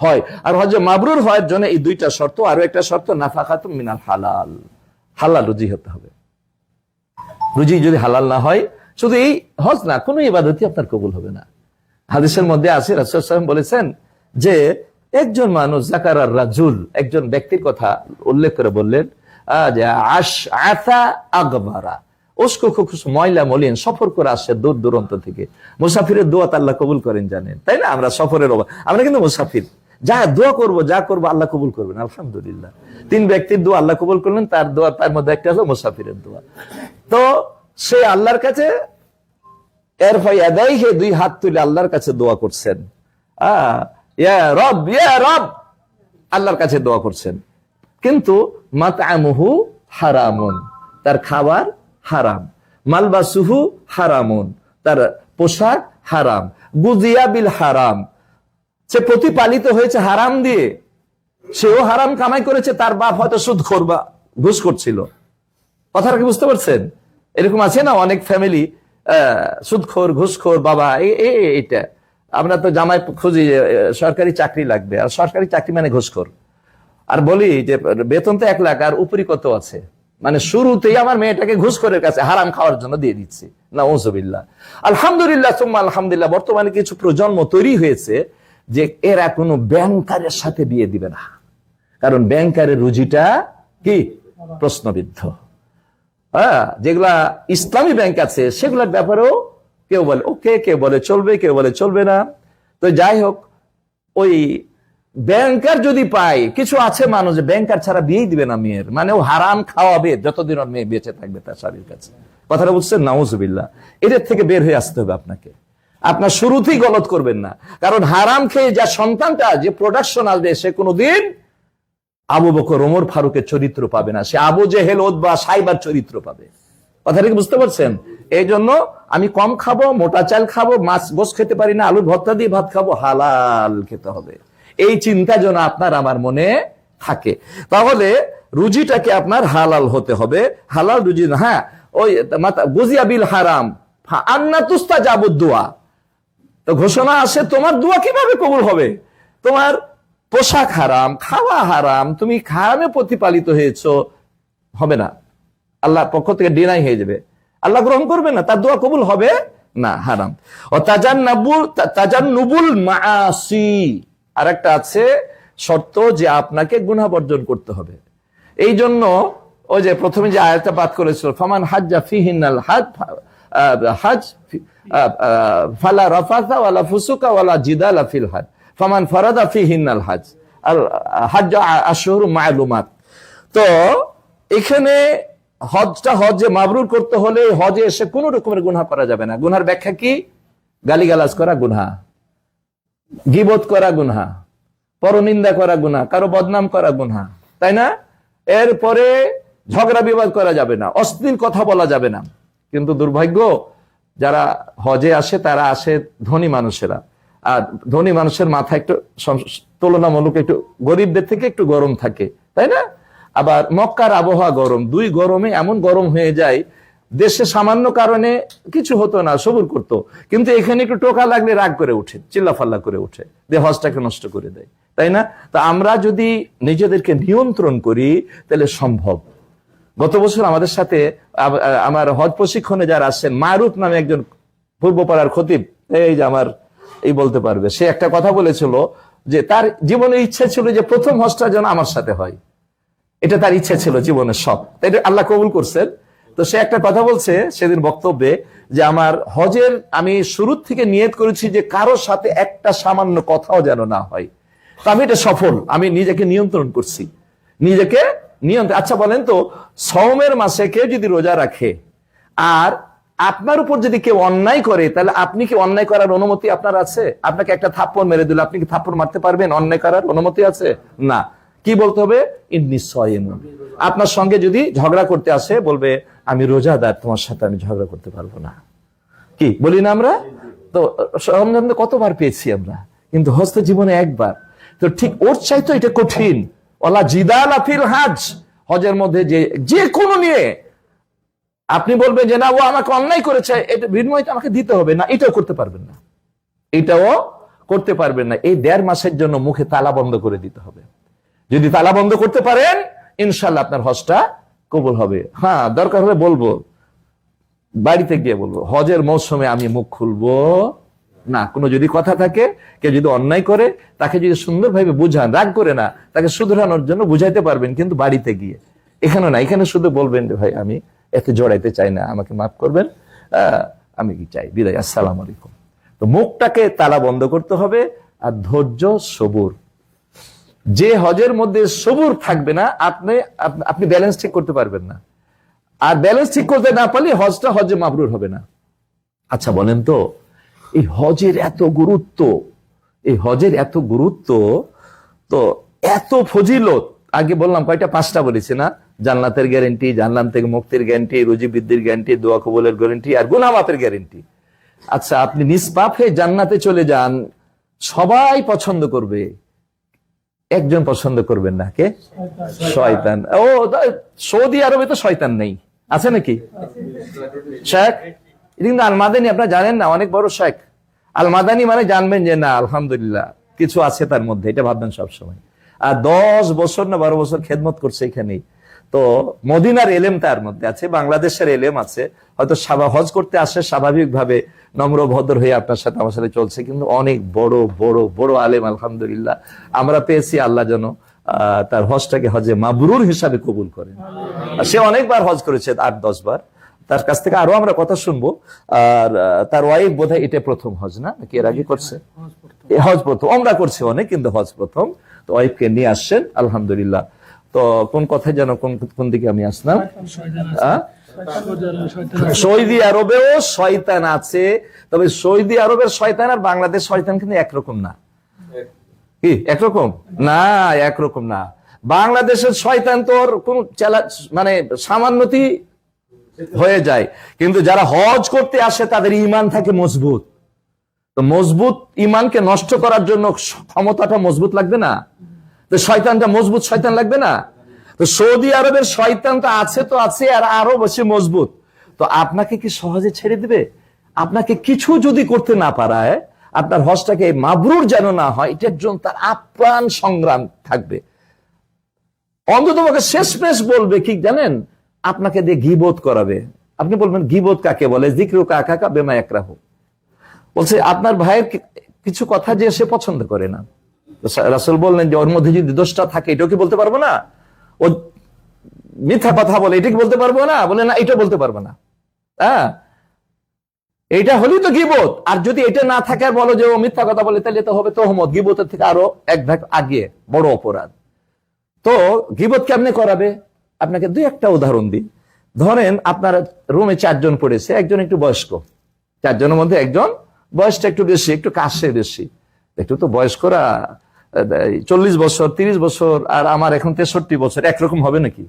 হয়। আর হজ্জে মাবরুর হওয়ার জন্য এই 2টা শর্ত, আরো একটা শর্ত, নাফাকাতুম মিনাল হালাল, হালাল রুজি হতে হবে। রুজি যদি হালাল না হয়, শুধু এই হজ না, কোনো ইবাদতই আপনার কবুল হবে না। হাদিসের মধ্যে আছে, রাসূল সাল্লাল্লাহু আলাইহি ওয়াসাল্লাম বলেছেন যে একজন মানুষ, যাকারার রাজুল, একজন ব্যক্তির কথা উল্লেখ করে বললেন যে আশআসা আগবারা, উস্কো খুশ ময়লা মলিন, সফর করে আসছে দূর দূরান্ত থেকে। মুসাফিরের দোয়া আল্লাহ কবুল করেন জানেন, তাই না? আমরা সফরের আমরা কিন্তু মুসাফির, যা দোয়া করবো যা করবো আল্লাহ কবুল করবেন আলহামদুলিল্লাহ। 3 ব্যক্তির দোয়া আল্লাহ কবুল করলেন, তার দোয়া, তার মধ্যে একটা হলো মুসাফিরের দোয়া। তো সে আল্লাহর কাছে এরফাইয়াদাইহি, 2 হাত তুলে আল্লাহর কাছে দোয়া করছেন, ইয়া রব ইয়া রব, আল্লাহর কাছে দোয়া করছেন, কিন্তু মাতআমুহু হারামুন, তার খাবার হারাম, মালবাসুহু হারামুন, তার পোশাক হারাম, গুজিয়া বিল হারাম, সে প্রতিপালিত হয়েছে হারাম দিয়ে, সেও হারাম কামাই করেছে, তার বাপ হয়তো সুদখোর বা ঘুষ করছিল। কথাটা কি বুঝতে পারছেন? এরকম আছে না অনেক ফ্যামিলি, সুদখোর ঘুষখোর বাবা, এইটা আমরা তো জামাই খুঁজি সরকারি চাকরি লাগবে, আর সরকারি চাকরি মানে ঘুষখোর, আর বলি যে বেতন তো 1 লাখ, আর উপরি কত আছে, মানে শুরুতেই আমার মেয়েটাকে ঘুষখোরের কাছে হারাম খাওয়ার জন্য দিয়ে দিচ্ছি, নাউজুবিল্লাহ। আলহামদুলিল্লাহ সুম্মা আলহামদুলিল্লাহ, বর্তমানে কিছু প্রজন্ম তৈরি হয়েছে যে এরা কোনো ব্যাংকারের সাথে বিয়ে দিবে না, কারণ ব্যাংকারের রুজিটা কি প্রশ্নবিদ্ধ। হ্যাঁ, যেগুলা ইসলামী ব্যাংক আছে সেগুলোর ব্যাপারেও কেউ বলে ওকে, কেউ বলে চলবে, কেউ বলে চলবে না। তো যাই হোক, ওই ব্যাংকার যদি পায়, কিছু আছে মানুষ ব্যাংকার ছাড়া বিয়েই দিবে না মেয়ের, মানে ও হারাম খাওয়াবে যতদিন ওর মেয়ে বেঁচে থাকবে তার স্বামীর কাছে। কথাটা বুঝছেন? নাউজুবিল্লাহ। এদের থেকে বের হয়ে আসতে হবে আপনাকে। আপনার শুরুতেই গলত করবেন না, কারণ হারাম খেয়ে যা সন্তানটা যে প্রোডাকশন আসবে সে কোনোদিন আবু বকর ওমর ফারুকের চরিত্র পাবে না, সে আবু জেহেল ওতবা সাইবার চরিত্র পাবে। কথাটা কি বুঝতে পারছেন? এই জন্য আমি কম খাবো, মোটা চাল খাবো, মাছ গোস খেতে পারি না, আলুর ভর্তা দিয়ে ভাত খাবো, হালাল খেতে হবে, এই চিন্তা যেন আপনার আমার মনে থাকে। তাহলে রুজিটাকে আপনার হালাল হতে হবে, হালাল রুজি। হ্যাঁ, ওই গুজিয়া বিল হারাম আন্না তুস্তাজাবুদ দুআ, তো ঘোষণা আসে তোমার দোয়া কিভাবে কবুল হবে? তোমার পোশাক হারাম, খাওয়া হারাম, তুমি হারামে প্রতিপালিত হয়েছো, হবে না, আল্লাহর পক্ষ থেকে ডিনাই হয়ে যাবে, আল্লাহ গ্রহণ করবে না, তার দোয়া কবুল হবে না, হারাম। ও তাজান্নুবুল মাআসি, আর একটা আছে শর্ত যে আপনাকে গুনাহ বর্জন করতে হবে। এই জন্য ওই যে প্রথমে যে আয়াতটা পাঠ করেছিল, ফামান হাজ্জা ফিহিনাল হাজ ফালা রাফাসা ওয়ালা ফুসুকা ওয়ালা জিদালা ফিল হাজ ফামান ফারাদা ফিহিনাল হাজ আল হাজ আশহুরুম মা'লুমাত। তো এখানে হজে মাবরুর করতে হলে হজে এসে কোন রকমের গুনাহ করা যাবে না। গুনার ব্যাখ্যা কি? গালিগালাজ করা গুনাহ, গীবত করা গুনাহ, পরনিন্দা করা গুনাহ, কারো বদনাম করা গুনাহ, তাই না? এরপরে ঝগড়া বিবাদ করা যাবে না, অশ্লীল কথা বলা যাবে না। কিন্তু দুর্ভাগ্য, যারা হজে আসে তারা আসে ধনী মানুষেরা, আর ধনী মানুষের মাথা একটু তুলনামূলক একটু গরিবদের থেকে একটু গরম থাকে, তাই না? আবার মক্কার আবহাওয়া গরম, দুই গরমে এমন গরম হয়ে যায়, দেশে সামান্য কারণে কিছু হতো না, সবুর করতো, কিন্তু এখানে একটু টোকা লাগলে রাগ করে উঠে, চিল্লাফাল্লা করে উঠে, দিয়ে হজটাকে নষ্ট করে দেয়, তাই না? তা আমরা যদি নিজেদেরকে নিয়ন্ত্রণ করি তাহলে সম্ভব। গত বছর আমাদের সাথে আমার হজ প্রশিক্ষণে যারা আসছেন, মারুফ নামে একজন পূর্বপাড়ার খতিব, এই যে আমার এই বলতে পারবে, সে একটা কথা বলেছিল যে তার জীবনের ইচ্ছা ছিল যে প্রথম হজটা যেন আমার সাথে হয়, এটা তার ইচ্ছা ছিল জীবনের সব, এটা আল্লাহ কবুল করছেন। তো সে একটা কথা বলছে সেদিন বক্তব্যে যে আমার হজের আমি শুরুর থেকে নিয়ত করেছি যে কারোর সাথে একটা সামান্য কথাও যেন না হয়, তো আমি এটা সফল, আমি নিজেকে নিয়ন্ত্রণ করছি, নিজেকে নিয়ন্ত্রণ। আচ্ছা বলেন তো, সওমের মাসে কেউ যদি রোজা রাখে আর আপনার উপর যদি কেউ অন্যায় করে, তাহলে আপনি কি অন্যায় করার অনুমতি আপনার আছে? আপনাকে একটা থাপ্পড় মেরে দিল, আপনি কি থাপ্পড় মারতে পারবেন? অন্যায় করার অনুমতি আছে না। কি বলতে হবে? ইন্নী সাইমুন। আপনার সঙ্গে যদি ঝগড়া করতে আসে, বলবে আমি রোজাদার, তোমার সাথে আমি ঝগড়া করতে পারবো না। কি বলি না আমরা? তো রমজান কতবার পেয়েছি আমরা, কিন্তু হজ তো জীবনে একবার। তো ঠিক ওর চাইতো এটা কঠিন, ওয়ালা জিদালা ফিল হাজ, হজের মধ্যে যে কোনো নিয়ে আপনি বলবেন যে না ও আমাকে অন্যায় করেছে, এটা বিনিময়ে আমাকে দিতে হবে না, এটাও করতে পারবেন না, এটাও করতে পারবেন না। এই 1.5 মাসের জন্য মুখে তালা বন্ধ করে দিতে হবে। যদি তালা বন্ধ করতে পারেন, ইনশাল্লাহ আপনার হজটা কবুল হবে। হ্যাঁ, দরকার হলে বলবো, বাড়িতে গিয়ে বলবো, হজের মৌসুমে আমি মুখ খুলবো না। কোনো যদি কথা থাকে, কেউ যদি অন্যায় করে, তাকে যদি সুন্দরভাবে বুঝান, রাগ করে না, তাকে শুধরানোর জন্য বুঝাইতে পারবেন, কিন্তু বাড়িতে গিয়ে, এখানে না, এখানে শুধু বলবেন যে ভাই আমি এতে জড়াইতে চাই না, আমাকে মাফ করবেন, আমি কি চাই, বিদায়, আসসালামু আলাইকুম। তো মুখটাকে তালা বন্ধ করতে হবে। আর ধৈর্য, সবুর, যে হজের মধ্যে সবুর থাকবে না, আপনি ব্যালেন্স ঠিক করতে পারবেন না। আর ব্যালেন্স ঠিক করতে না পারলে হজটা হজে মাবরুর হবে না। আচ্ছা বলেন তো, এই হজের এত গুরুত্ব, এই হজের এত গুরুত্ব, তো এত ফজিলত, আগে বললাম কয়টা? 5টা বলেছি না? জান্নাতের গ্যারেন্টি, জান্নাত থেকে মুক্তির গ্যারেন্টি, রুজি বৃদ্ধির গ্যারেন্টি, দোয়া কবুলের গ্যারেন্টি, আর গুনাহ মাফের গ্যারেন্টি। আচ্ছা, আপনি নিষ্পাপ হয়ে জান্নাতে চলে যান, সবাই পছন্দ করবে, একজন পছন্দ করবেন না, কে? শয়তান। ও, সৌদি আরবে তো শয়তান নেই, আছে নাকি? শেখ কিন্তু আল মাদানী, আপনারা জানেন না, অনেক বড় শেখ। আল মাদানী মানে জানবেন যে না আলহামদুলিল্লাহ কিছু আছে তার মধ্যে, এটা ভাববেন সবসময়। আর 10 বছর না 12 বছর খেদমত করছে এখানেই। তো মদিনার এলেম তার মধ্যে আছে, বাংলাদেশের এলেম আছে। হয়তো হজ করতে আসে স্বাভাবিকভাবে নম্র ভদ্র হয়ে আপনার সাথে আমার সাথে চলছে, কিন্তু অনেক বড় বড় বড় আলেম আলহামদুলিল্লাহ আমরা পেয়েছি। আল্লাহ যেন তার হজটাকে হজে মাবরুর হিসাবে কবুল করেন। সে অনেকবার হজ করেছে, 8-10 বার। তার কাছ থেকে আরো আমরা কথা শুনবো। আর তার ওয়াইফ বোধহয় এটা প্রথম হজ, না নাকি এর আগে করছে? হজ প্রথম, আমরা করছি অনেক, কিন্তু হজ প্রথম। তো ওয়াইফকে নিয়ে আসছেন আলহামদুলিল্লাহ। তো কোন কথায় যেন কোন দিকে আমি আসলাম? সৌদি আরবেও শয়তান আছে, তবে সৌদি আরবের শয়তান আর বাংলাদেশ শয়তান কিন্তু একরকম না। কি একরকম না? একরকম না। বাংলাদেশের শয়তান তোর কোন মানে সামান্যতি হয়ে যায়, কিন্তু যারা হজ করতে আসে তাদের ঈমান থাকে মজবুত। তো মজবুত ঈমানকে নষ্ট করার জন্য ক্ষমতাটা মজবুত লাগবে না? তো শয়তানটা মজবুত শয়তান লাগবে না? তো সৌদি আরবের শয়তান তো আছে, তো আছে, আর আরো বেশি মজবুত। তো আপনাকে কি সহজে ছেড়ে দিবে? আপনাকে কিছু যদি করতে না পারায়, আপনার হজটাকে মাবরুর যেন না হয়, এটার জন্য তার আপ্রাণ সংগ্রাম থাকবে। অন্তত শেষমেশ বলবে কি জানেন? আপনাকে দিয়ে গীবত করাবে। আপনি বলবেন গীবত কাকে বলে? যিকরু কাকা বেমা একরাহু। বলছে আপনার ভাইয়ের কিছু কথা যে সে পছন্দ করে না, রাসূল বললেন যে ওর মধ্যে যদি দোষটা থাকে এটাও কি বলতে পারবো না? ও মিথ্যা কথা বলে, এটা কি বলতে পারবো না? বলে না, এটা বলতে পারবো না। হ্যাঁ, এটা হলেই তো গীবত। আর যদি এটা না থাকে আর বলো যে ও মিথ্যা কথা বলে, তাহলে তো হবে তোহমত, গীবতের থেকে আরো এক ধাপ আগে, বড় অপরাধ। তো গীবত কেমনে করাবে? আপনাকে 2-1টা উদাহরণ দিই। ধরেন আপনার রুমে 4 জন পড়েছে, একজন একটু বয়স্ক, 4 জনের মধ্যে একজন বয়সটা একটু বেশি, একটু কাশে বেশি। একটু তো বয়স্করা 40 বছর 30 বছর, আর আমার এখন 63 বছর, একরকম হবে নাকি?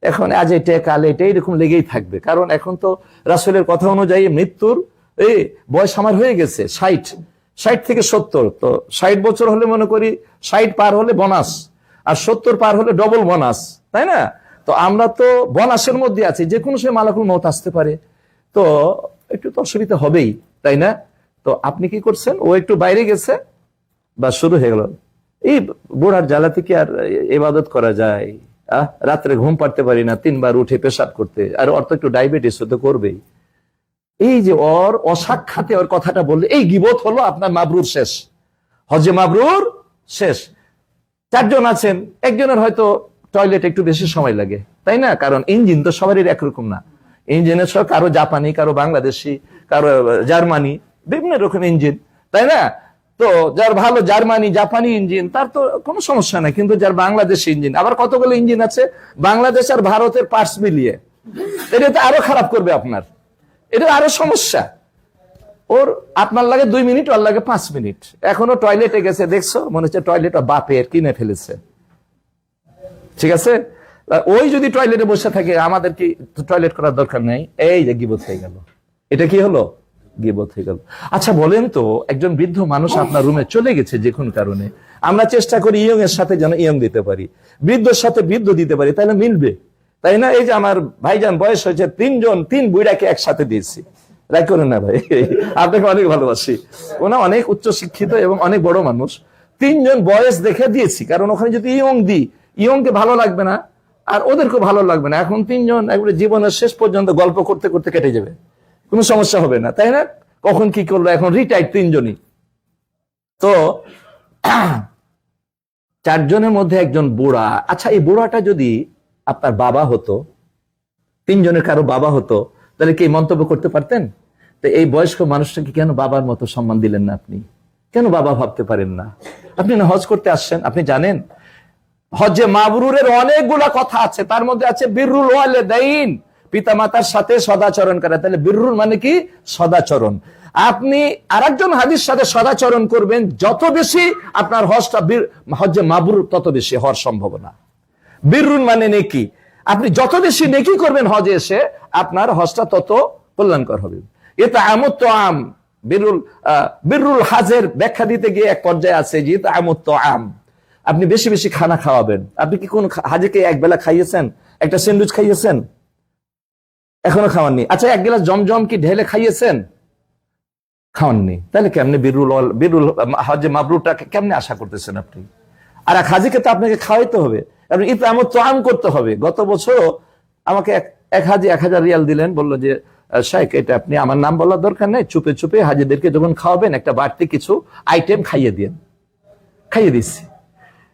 এখন আজ এটা কাল এটা এরকম লেগেই থাকবে। কারণ এখন তো রাসূলের কথা অনুযায়ী মৃত্যুর বয়স আমার হয়ে গেছে 60 থেকে 70। তো 60 বছর হলে মনে করি 60 পার হলে বোনাস, আর 70 পার হলে ডবল বোনাস, তাই না? তো আমরা তো বোনাসের মধ্যে আছি, যে কোনো সময় মালাকুল মউত আসতে পারে। তো একটু তো অসুবিধা হবেই, তাই না? তো আপনি কি করছেন? ও একটু বাইরে গেছে, বা শুরু হয়ে গেল। এই বুড়ার জ্বালাতে কি আর ইবাদত করা যায়? রাত্রে ঘুম পাড়তে পারি না, 3 বার উঠে পেশাব করতে, আর ওর তো একটু ডায়াবেটিস হতে করবেই। এই যে ওর অসাক্ষাতে ওর কথাটা বললে, এই গীবত হলো আপনার মাবরুর শেষ, হজে মাবরুর শেষ। 4 জন আছেন, একজনের হয়তো টয়লেট একটু বেশি সময় লাগে, তাই না? কারণ ইঞ্জিন তো সবারই একরকম না। ইঞ্জিনের সব কারো জাপানি, কারো বাংলাদেশি, কারো জার্মানি, বিভিন্ন রকম ইঞ্জিন, তাই না? তো যার ভালো জার্মানি জাপানি ইঞ্জিন তার তো কোনো সমস্যা নাই, কিন্তু যার বাংলাদেশি ইঞ্জিন, আবার কতগুলো ইঞ্জিন আছে বাংলাদেশ আর ভারতের পার্টস মিলিয়ে, এটা তো আরো খারাপ করবে আপনার, এটা আরো সমস্যা। ওর আপনার লাগে 2 মিনিট, ওর লাগে 5 মিনিট। এখনো টয়লেটে গেছে, দেখছো, মনে হচ্ছে টয়লেট বাপের কিনে ফেলেছে। ঠিক আছে, ওই যদি টয়লেটে বসে থাকে, আমাদের কি টয়লেট করার দরকার নেই? এই যে গীবত হয়ে গেল। এটা কি হলো? গীবত হয়ে গেল। আচ্ছা বলেন তো, একজন বৃদ্ধ মানুষ আপনার রুমে চলে গেছে যে কোন কারণে, আমরা চেষ্টা করি ইয়ং এর সাথে যেন ইয়ং দিতে পারি, বৃদ্ধের সাথে বৃদ্ধ দিতে পারি, তাহলে মিলবে, তাই না? এই যে আমার ভাইজান বয়স হয়েছে, 3 বুড়াকে একসাথে দিয়েছি, রাগ করেন না ভাই, আপনাকে অনেক ভালোবাসি। ওনা অনেক উচ্চ শিক্ষিত এবং অনেক বড় মানুষ। 3 জন বয়স দেখে দিয়েছি, কারণ ওখানে যদি ইয়ং দিই, ইয়ংকে ভালো লাগবে না আর ওদেরকেও ভালো লাগবে না। এখন 3 জন একবারে জীবনের শেষ পর্যন্ত গল্প করতে করতে কেটে যাবে, কোনো সমস্যা হবে না, তাই না? কখন কি করলো, এখন রিটায়ার্ড 3 জনই। তো 4 জনের মধ্যে একজন বুড়া। আচ্ছা, এই বুড়াটা যদি আপনার বাবা হতো, 3 জনের কারো বাবা হতো, তাহলে কি মন্তব্য করতে পারতেন? তো এই বয়স্ক মানুষটাকে কেন বাবার মতো সম্মান দিলেন না? আপনি কেন বাবা ভাবতে পারেন না? আপনি না হজ করতে আসছেন, আপনি জানেন হজে মাবরুরের অনেকগুলা কথা আছে, তার মধ্যে আছে বিররুল ওয়ালিদাইন, পিতামাতার সাথে সদাচরণ করা। তাহলে বিররুল মানে কি? সদাচরণ। আপনি আরেকজন হাদিস সাথে সদাচরণ করবেন, যত বেশি আপনার হজটা হজে মাবরুর তত বেশি হওয়ার সম্ভাবনা। বিররুল মানে নেকি, আপনি যত বেশি নেকি করবেন হজে এসে, আপনার হজটা তত কল্যাণকর হবে। এটা আমত আম বিররুল হাজের ব্যাখ্যা দিতে গিয়ে এক পর্যায়ে আছে যে এটা আমত আম, আপনি বেশি বেশি খানা খাওয়াবেন। আপনি কি কোন হাজিকে একবেলা খাইয়েছেন? একটা স্যান্ডউইচ খাইয়েছেন? এখনো খাওয়াননি। আচ্ছা, 1 গ্লাস জমজম কি ঢেলে খাইয়েছেন? খাওয়াননি। তাহলে কেমনে বিররুল হজে মাবরুরটা কেমনে আশা করতেছেন আপনি? আর এক হাজিকে তো আপনাকে খাওয়াইতে হবে। কারণ ইতআমুত তাআম করতে হবে। গত বছর আমাকে এক হাজি 1000 রিয়াল দিলেন, বললো যে শাইখ এটা আপনি, আমার নাম বলার দরকার নেই, চুপে চুপে হাজিদেরকে যখন খাওয়াবেন একটা বাড়তি কিছু আইটেম খাইয়ে দিচ্ছি।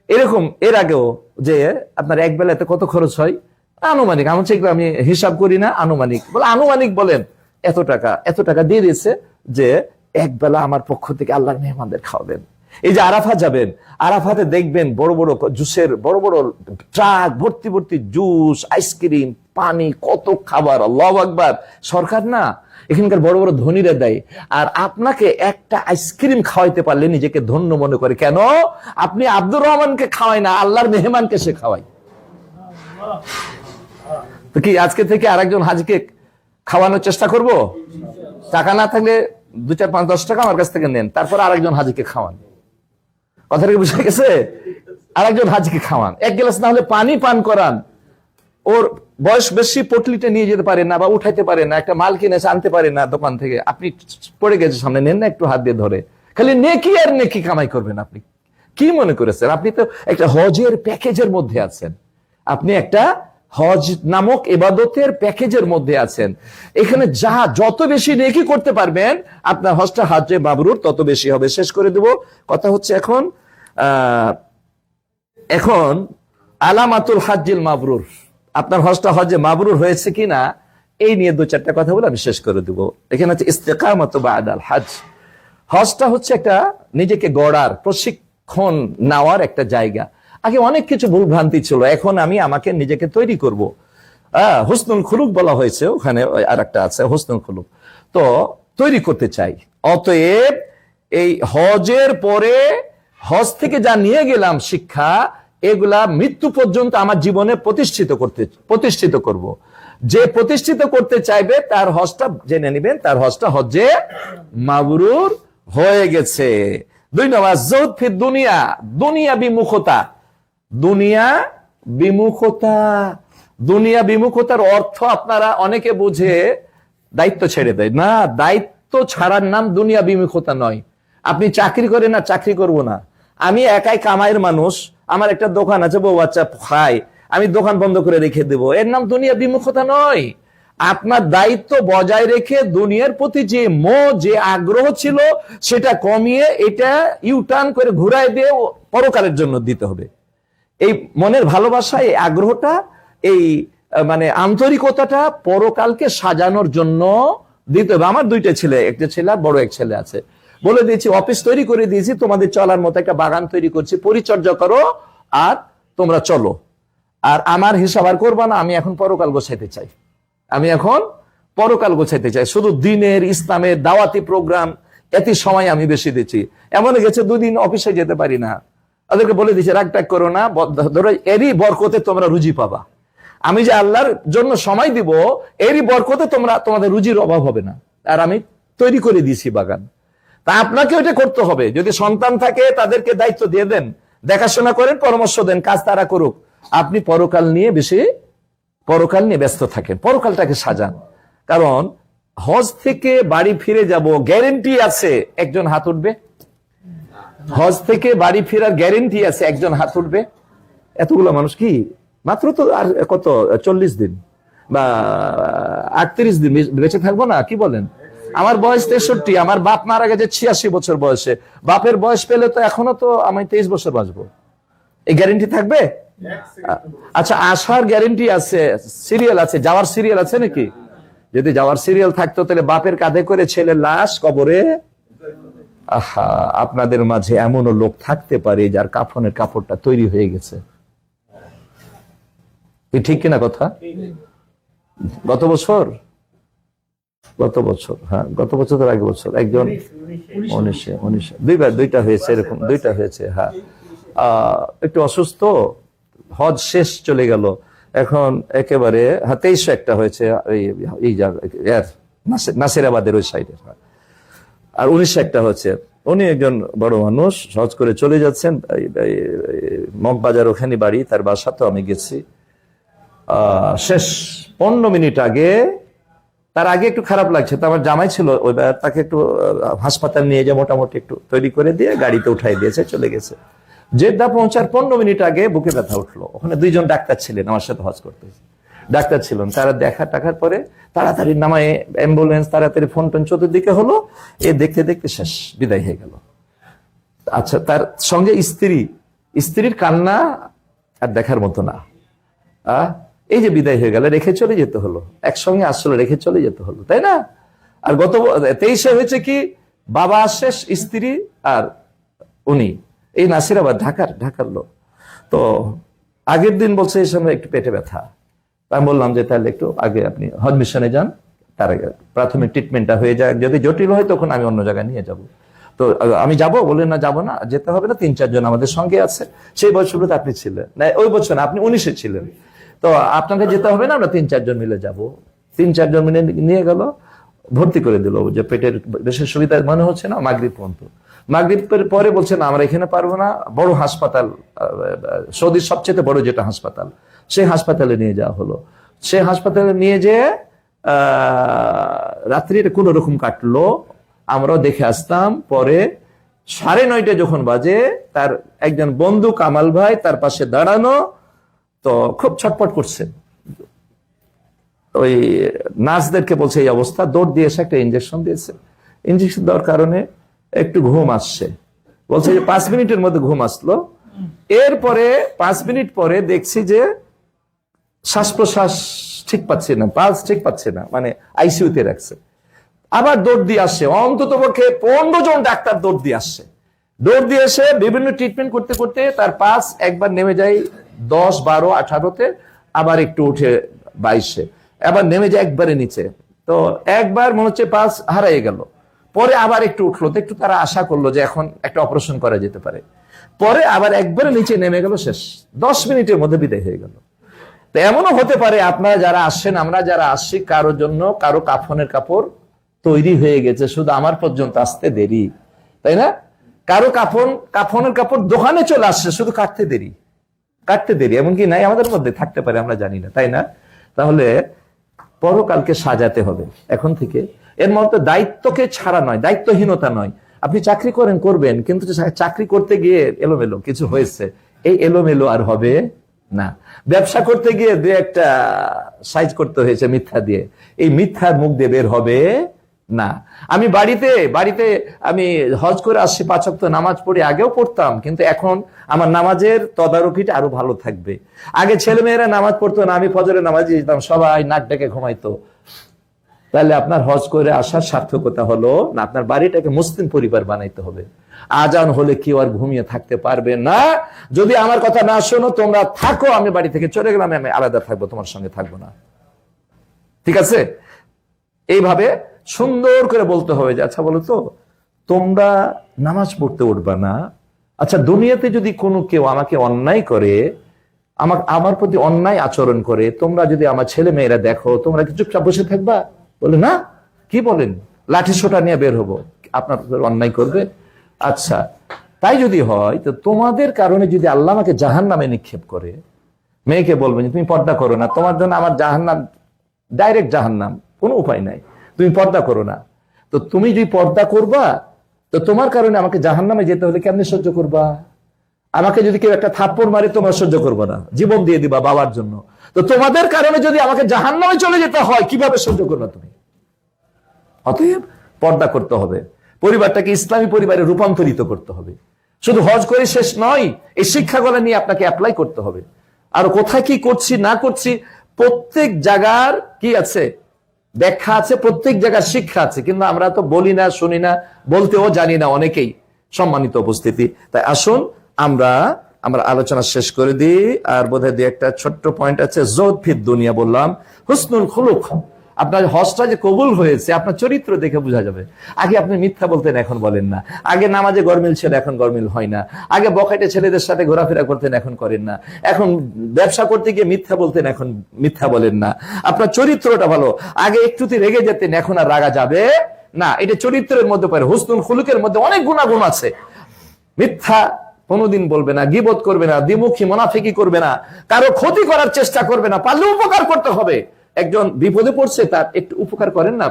এরকম এর আগেও যে আপনার এক বেলাতে কত খরচ হয় আনুমানিক, আমি হিসাব করি না, আনুমানিক বলেন এত টাকা দিয়ে দিয়েছে যে এক বেলা আমার পক্ষ থেকে আল্লাহর মেহমানদের খাওয়াবেন। এই যে আরাফা যাবেন, আরাফাতে দেখবেন বড় বড় জুসের বড় বড় ট্রাক ভর্তি জুস, আইসক্রিম, পানি, কত খাবার। আল্লাহু আকবার। সরকার না, এখানকার বড় বড় ধনীরা দেয়। আর আপনাকে একটা আইসক্রিম খাওয়াইতে পারলে নিজেকে ধন্য মনে করে। কেন? আপনি আব্দুর রহমানকে খাওয়াই না, আল্লাহর মেহমানকে সে খাওয়াই। তো কি আজকে থেকে আরেকজন হাজিকে খাওয়ানোর চেষ্টা করব? টাকা না থাকলে 2, 4, 5, 10 টাকা আমার কাছ থেকে নেন, তারপর আরেকজন হাজিকে খাওয়ান। কথাটা কি বুঝে গেছে? আরেকজন হাজিকে খাওয়ান, এক গ্লাস না হলে পানি পান করান। ওর বয়স বেশি, পটলিটা নিয়ে যেতে পারে না বা উঠাইতে পারে না, একটা মাল কিনে আনতে পারে না দোকান থেকে, আপনি পড়ে গেছে সামনে, নেন না একটু হাত দিয়ে ধরে। খালি নেকি আর নেকি কামাই করবেন। আপনি কি মনে করেছেন? আপনি তো একটা হজের প্যাকেজের মধ্যে আছেন। আপনি একটা হজ নামক ইবাদতের প্যাকেজের মধ্যে আছেন। এখানে যত বেশি নেকি করতে পারবেন আপনার হজটা হজ্জে মাবরুর তত বেশি হবে। শেষ করে দেব। কথা হচ্ছে এখন আলামাতুল হজ্জিল মাবরুর, আপনার হজটা হজ্জে মাবরুর হয়েছে কিনা এই নিয়ে 2-4টা কথা বলে আমি শেষ করে দেব। এখানে হচ্ছে ইস্তেকামাতু বাদাল হজ। হজটা হচ্ছে একটা নিজেকে গড়ার, প্রশিক্ষণ নেওয়ার একটা জায়গা। আগে অনেক কিছু ভুল ভ্রান্তি ছিল, এখন আমি আমাকে নিজেকে তৈরি করব। হুসনুল খুলুক বলা হয়েছে, ওখানে আর একটা আছে হুসনুল খুলুক, তো তৈরি করতে চাই। অতএব এই হজের পরে হজ থেকে যা নিয়ে গেলাম শিক্ষা, এগুলা মৃত্যু পর্যন্ত আমার জীবনে প্রতিষ্ঠিত করব। যে প্রতিষ্ঠিত করতে চাইবে তার হজটা জেনে নেবেন, তার হজটা হজ্জে মাবরুর হয়ে গেছে। 2 নম্বর যৌদ ফি দুনিয়া, দুনিয়া বিমুখতার অর্থ আপনারা অনেকে বুঝে দায়িত্ব ছেড়ে দেয় না। দায়িত্ব ছাড়ার নাম দুনিয়া বিমুখতা নয়। আপনি চাকরি করেন না, চাকরি করব না, আমি একাই কামাইয়ের মানুষ, আমার একটা দোকান আছে, বউ বাচ্চা খাই, আমি দোকান বন্ধ করে রেখে দেব, এর নাম দুনিয়া বিমুখতা নয়। আপনার দায়িত্ব বজায় রেখে দুনিয়ার প্রতি যে মোহ, যে আগ্রহ ছিল সেটা কমিয়ে এটা ইউটার্ন করে ঘুরাই দিয়ে পরকালের জন্য দিতে হবে। এই মনের ভালোবাসা, এই আগ্রহটা, এই মানে আন্তরিকতাটা পরকালকে সাজানোর জন্য দিতে হবে। আমার 2টা ছেলে, একটা ছেলে আর বড় এক ছেলে আছে, বলে দিয়েছি অফিস তৈরি করে দিয়েছি, তোমাদের চলার মতো একটা বাগান তৈরি করছি, পরিচর্যা করো আর তোমরা চলো। আর আমার হিসাব আর করবা না, আমি এখন পরকাল গোছাইতে চাই। শুধু দিনের, ইসলামের দাওয়াতি প্রোগ্রাম, এতে সময় আমি বেশি দিচ্ছি। এমন গেছে 2 দিন অফিসে যেতে পারি না, ওদেরকে বলে দিচ্ছি রাগ টাগ করো না, ধরো এরই বরকতে তোমরা রুজি পাবা। আমি যে আল্লাহর জন্য সময় দিব, এরই বরকতে তোমাদের রুজির অভাব হবে না। আর আমি তৈরি করে দিয়েছি বাগান। তা আপনাকে ওইটা করতে হবে। যদি সন্তান থাকে তাদেরকে দায়িত্ব দিয়ে দেন, দেখাশোনা করেন, পরামর্শ দেন, কাজ তারা করুক। আপনি পরকাল নিয়ে ব্যস্ত থাকেন, পরকালটাকে সাজান। কারণ হজ থেকে বাড়ি ফিরে যাব, গ্যারেন্টি আছে একজন হাত উঠবে। হজ থেকে বাড়ি ফেরার গ্যারেন্টি আছে একজন হাত উঠবে। এতগুলো মানুষ কি মাত্র তো আর কত 40 দিন বা 38 দিন বেঁচে থাকবো না? কি বলেন? আমার বয়স 63, আমার বাপ মারা গেছে 86 বছর বয়সে। বাপের বয়স পেলে তো এখনো তো আমি 23 বছর বাঁচবো। এই গ্যারেন্টি থাকবে? আচ্ছা, আসার গ্যারেন্টি আছে, সিরিয়াল আছে, যাওয়ার সিরিয়াল আছে নাকি? যদি যাওয়ার সিরিয়াল থাকতো তাহলে বাপের কাঁধে করে ছেলের লাশ কবরে। আহা, আপনাদের মাঝে এমনও লোক থাকতে পারে যার কাফনের কাপড়টা তৈরি হয়ে গেছে। ঠিক কিনা কথা? গত বছর হ্যাঁ, গত বছর তো আগের বছর একজন 19 দুইটা হয়েছে, এরকম 2টা হয়েছে। হ্যাঁ, একটু অসুস্থ, হজ শেষ চলে গেল, এখন একেবারে 23 একটা হয়েছে এই নাসিরাবাদের ওই সাইডে, আর 19 একটা হচ্ছে। উনি একজন বড় মানুষ, হজ করে চলে যাচ্ছেন, মগবাজার ওখানে বাড়ি, তার বাসা, তো আমি গেছি। শেষ 15 মিনিট আগে, তার আগে একটু খারাপ লাগছে, তো আমার জামাই ছিল ওই, তাকে একটু হাসপাতাল নিয়ে যে মোটামুটি একটু তৈরি করে দিয়ে গাড়িতে উঠাই দিয়েছে, চলে গেছে। জেদ্দা পৌঁছার 15 মিনিট আগে বুকে ব্যথা উঠলো। ওখানে 2 জন ডাক্তার ছিলেন আমার সাথে হজ করতে, ডাক্তার ছিলেন। তারা টাকার পরে তাড়াতাড়ি নামায় অ্যাম্বুলেন্স, তাড়াতাড়ি ফোন টোন চতুর্দিকে হলো, এ দেখতে দেখতে শেষ, বিদায় হয়ে গেল। আচ্ছা, তার সঙ্গে স্ত্রীর কান্না আর দেখার মতো না। এই যে বিদায় হয়ে গেল, রেখে চলে যেতে হলো, একসঙ্গে আসলে রেখে চলে যেতে হলো, তাই না? আর গত 23-এ হয়েছে কি, বাবা শেষ, স্ত্রী আর উনি, এই নাসিরাবাদ ঢাকার লোক। তো আগের দিন বলছে এই সময় একটু পেটে ব্যথা। আমি বললাম যে তাহলে একটু আগে আপনি হজ মিশনে যান, তার আগে প্রাথমিক ট্রিটমেন্টটা হয়ে যায়, যদি জটিল হয় তখন আমি অন্য জায়গায় নিয়ে যাব। তো আমি যাব, বললেন না যাব না, যেতে হবে না, 3-4 জন আমাদের সঙ্গে আছে। সেই বছরটা আপনি ছিলেন না, ওই বছর না, আপনি 19-এ ছিলেন। তো আপনাকে যেতে হবে না, আমরা 3-4 জন মিলে যাব। 3-4 জন মিলে নিয়ে গেল, ভর্তি করে দিল, যে পেটের বেশি সুবিধা মনে হচ্ছে না, মাগরিব পর্যন্ত। মাগরিবের পরে বলছে না, আমরা এখানে পারবো না, বড় হাসপাতাল, সৌদির সবচেয়ে বড় যেটা হাসপাতাল, সেই হাসপাতালে নিয়ে যাওয়া হলো। সেই হাসপাতালে নিয়ে যেয়ে রাত্রিটা কোন রকম কাটলো, আমরাও দেখে আসতাম। পরে 9:30 যখন বাজে, তার একজন বন্ধু কামাল ভাই তার পাশে দাঁড়ানো, তো খুব ছটপট করছে। ওই নার্সদেরকে বলছে এই অবস্থা, দৌড় দিয়ে এসে একটা ইঞ্জেকশন দিয়েছে। ইঞ্জেকশন দেওয়ার কারণে একটু ঘুম আসছে, বলছে যে 5 মিনিটের মধ্যে ঘুম আসলো। এরপরে 5 মিনিট পরে দেখছি যে শ্বাস প্রশ্বাস ঠিক পাচ্ছে না, পালস ঠিক পাচ্ছে না, মানে আইসিইউতে রাখছে। আবার দৌড় দিয়ে আসছে, অন্তত পক্ষে 15 জন ডাক্তার দৌড় দিয়ে আসছে। দৌড় দিয়ে এসে বিভিন্ন ট্রিটমেন্ট করতে করতে তার পাস একবার নেমে যায় 10, 12, 18-তে, আবার একটু উঠে 22-এ, আবার নেমে যায় একবারে নিচে। তো একবার মনে হচ্ছে পাস হারিয়ে গেল, পরে আবার একটু উঠলো, তো একটু তারা আশা করলো যে এখন একটা অপারেশন করা যেতে পারে। পরে আবার একবারে নিচে নেমে গেল, শেষ 10 মিনিটের মধ্যে বিদায় হয়ে গেল। তো এমনও হতে পারে আপনারা যারা আসছেন, আমরা যারা আসছি, কারোর জন্য কারো কাফনের কাপড় তৈরি হয়ে গেছে, শুধু আমার পর্যন্ত আসতে দেরি, তাই না? কারো কাফনের কাপড় দোকানে চলে আসছে, শুধু কাটতে দেরি, এমনকি নাই আমাদের মধ্যে, থাকতে পারে, আমরা জানি না, তাই না? তাহলে পরকালকে সাজাতে হবে এখন থেকে। এর মধ্যে দায়িত্বকে ছাড়া নয়, দায়িত্বহীনতা নয়। আপনি চাকরি করবেন, কিন্তু চাকরি করতে গিয়ে এলোমেলো কিছু হয়েছে, এই এলোমেলো আর হবে না। ব্যবসা করতে গিয়ে 2-একটা সাইজ করতে হয়েছে মিথ্যা দিয়ে, এই মিথ্যার মুখ দিয়ে বের হবে না। আমি বাড়িতে আমি হজ করে আসছি, 5 ওয়াক্ত নামাজ পড়ি, আগেও পড়তাম, কিন্তু এখন আমার নামাজের তদারকিটা আরো ভালো থাকবে। আগে ছেলেমেয়েরা নামাজ পড়তো না, আমি ফজরের নামাজে যেতাম, সবাই নাক ডেকে ঘুমাইতো। তাহলে আপনার হজ করে আসার সার্থকতা হলো না, আপনার বাড়িটাকে মুসলিম পরিবার বানাইতে হবে। আজান হলে কেউ আর ঘুমিয়ে থাকতে পারবে না। যদি আমার কথা না শোনো, তোমরা থাকো, আমি বাড়ি থেকে চলে গেলাম, আমি আলাদা থাকবো, তোমার সঙ্গে থাকবো না, ঠিক আছে? এইভাবে সুন্দর করে বলতে হবে যে আচ্ছা বলো তো, তোমরা নামাজ পড়তে উঠবা না, আচ্ছা দুনিয়াতে যদি কোনো কেউ আমাকে অন্যায় করে, আমার প্রতি অন্যায় আচরণ করে, তোমরা যদি আমার ছেলে মেয়েরা দেখো, তোমরা কি চুপচাপ বসে থাকবা? বলে না, কি বলেন, লাঠি সোটা নিয়ে বের হবো, আপনার অন্যায় করবে। আচ্ছা তাই যদি হয়, তো তোমাদের কারণে যদি আল্লাহ আমাকে জাহান্নামে নিক্ষেপ করে, মেয়েকে বলবেন তুমি পর্দা করো না, তোমার জন্য আমার জাহান্নাম, ডাইরেক্ট জাহান্নাম, কোনো উপায় নাই, তুমি পর্দা করো না। তো তুমি যদি পর্দা করবা, তো তোমার কারণে আমাকে জাহান্নামে যেতে হলে কেমনে সহ্য করবা? আমাকে যদি কেউ একটা থাপ্পড় মারে, তোমরা সহ্য করবো না, জীবন দিয়ে দিবা বাবার জন্য। তো তোমাদের কারণে যদি আমাকে জাহান্নামে চলে যেতে হয়, কিভাবে সহ্য করবা তুমি? অতএব পর্দা করতে হবে, পরিবারটাকে ইসলামী পরিবারে রূপান্তরিত করতে হবে। শুধু হজ করে শেষ নয়, এই শিক্ষাগুলো নিয়ে আপনাকে অ্যাপ্লাই করতে হবে। আর কোথায় কি করছি না করছি, প্রত্যেক জায়গার কি আছে, ব্যাখ্যা আছে, প্রত্যেক জায়গার শিক্ষা আছে, কিন্তু আমরা তো বলি না, শুনি না, বলতেও জানি না অনেকেই। সম্মানিত উপস্থিতি, তাই আসুন আমরা আলোচনা শেষ করে দিই। আর বোধহয় 2-একটা ছোট্ট পয়েন্ট আছে। জোহদ ফিদ দুনিয়া বললাম, হুসনুল খুলুক, আপনার হজটা যে কবুল হয়েছে আপনার চরিত্র দেখে বোঝা যাবে। আগে আপনি মিথ্যা বলতেন, এখন বলেন না। আগে নামাজে গরমিল ছিল, এখন গরমিল হয় না। আগে বখাটে ছেলেদের সাথে ঘোরাফেরা করতেন, এখন করেন না। এখন ব্যবসা করতে গিয়ে মিথ্যা বলতেন, এখন মিথ্যা বলেন না। আপনার চরিত্রটা ভালো। আগে একটুতে রেগে যেতেন, এখন আর রাগা যাবে না। এটা চরিত্রের মধ্যে পড়ে। হুসনুল খুলুকের মধ্যে অনেক গুণাগুণ আছে। মিথ্যা কোনোদিন বলবে না, গীবত করবে না, দ্বিমুখী মুনাফিকি করবে না, কারো ক্ষতি করার চেষ্টা করবে না, পারলে উপকার করতে হবে। একজন বিপদে পড়ছে, তার একটু উপকার করেন না।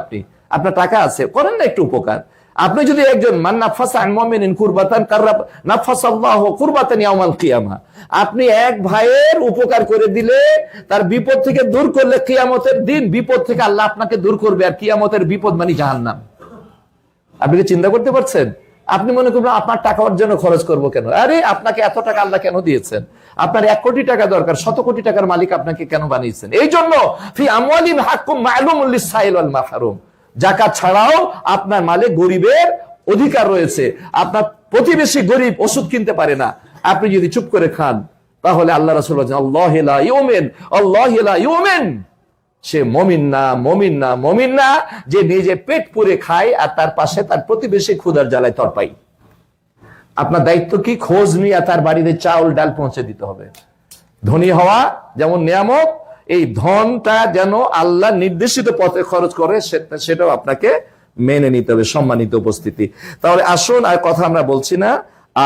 আপনার টাকা আছে, করেন না একটু উপকার। আপনি যদি একজন মান নাফাসা আন মুমিনিন কুরবাতান কাররাব নাফাসাল্লাহু কুরবাতান ইয়াউমাল কিয়ামা, আপনি এক ভাইয়ের উপকার করে দিলে, তার বিপদ থেকে দূর করলে, কিয়ামতের দিন বিপদ থেকে আল্লাহ আপনাকে দূর করবে। আর কিয়ামতের বিপদ মানে জাহান্নাম। আপনি কি চিন্তা করতে পারছেন? আপনি মনে করবেন আপনার টাকা অর্জনে খরচ করব কেন? আরে আপনাকে এত টাকা আল্লাহ কেন দিয়েছেন? আপনার 1 কোটি টাকা দরকার, 100 কোটি টাকার মালিক আপনাকে কেন বানিয়েছেন? এই জন্য ফি আমওয়ালিহিম হাক্কুম মা'লুমুল লিস-সাইল ওয়াল মাহরুম, যাকাত ছাড়াও আপনার মালে গরিবের অধিকার রয়েছে। আপনার প্রতিবেশী গরিব, ওষুধ কিনতে পারে না, আপনি যদি চুপ করে খান, তাহলে আল্লাহ রাসূল বলেন আল্লাহু লা ইউমিন, আল্লাহু লা ইউমিন, সে মুমিন না, মুমিন না, মুমিন না, যে নিজে পেট পুরে খায় আর তার পাশে তার প্রতিবেশী ক্ষুধার জ্বালায় তরপাই। আপনার দায়িত্ব কি? খোঁজ নিয়ে তার বাড়িতে চাউল ডাল পৌঁছে দিতে হবে। ধনী হওয়া যেমন নিয়ামত, এই ধনটা যেন আল্লাহ নির্দেশিত পথে খরচ করে সেটাও আপনাকে মেনে নিতে হবে। সম্মানিত উপস্থিতি, তাহলে আসুন আর কথা আমরা বলছি না।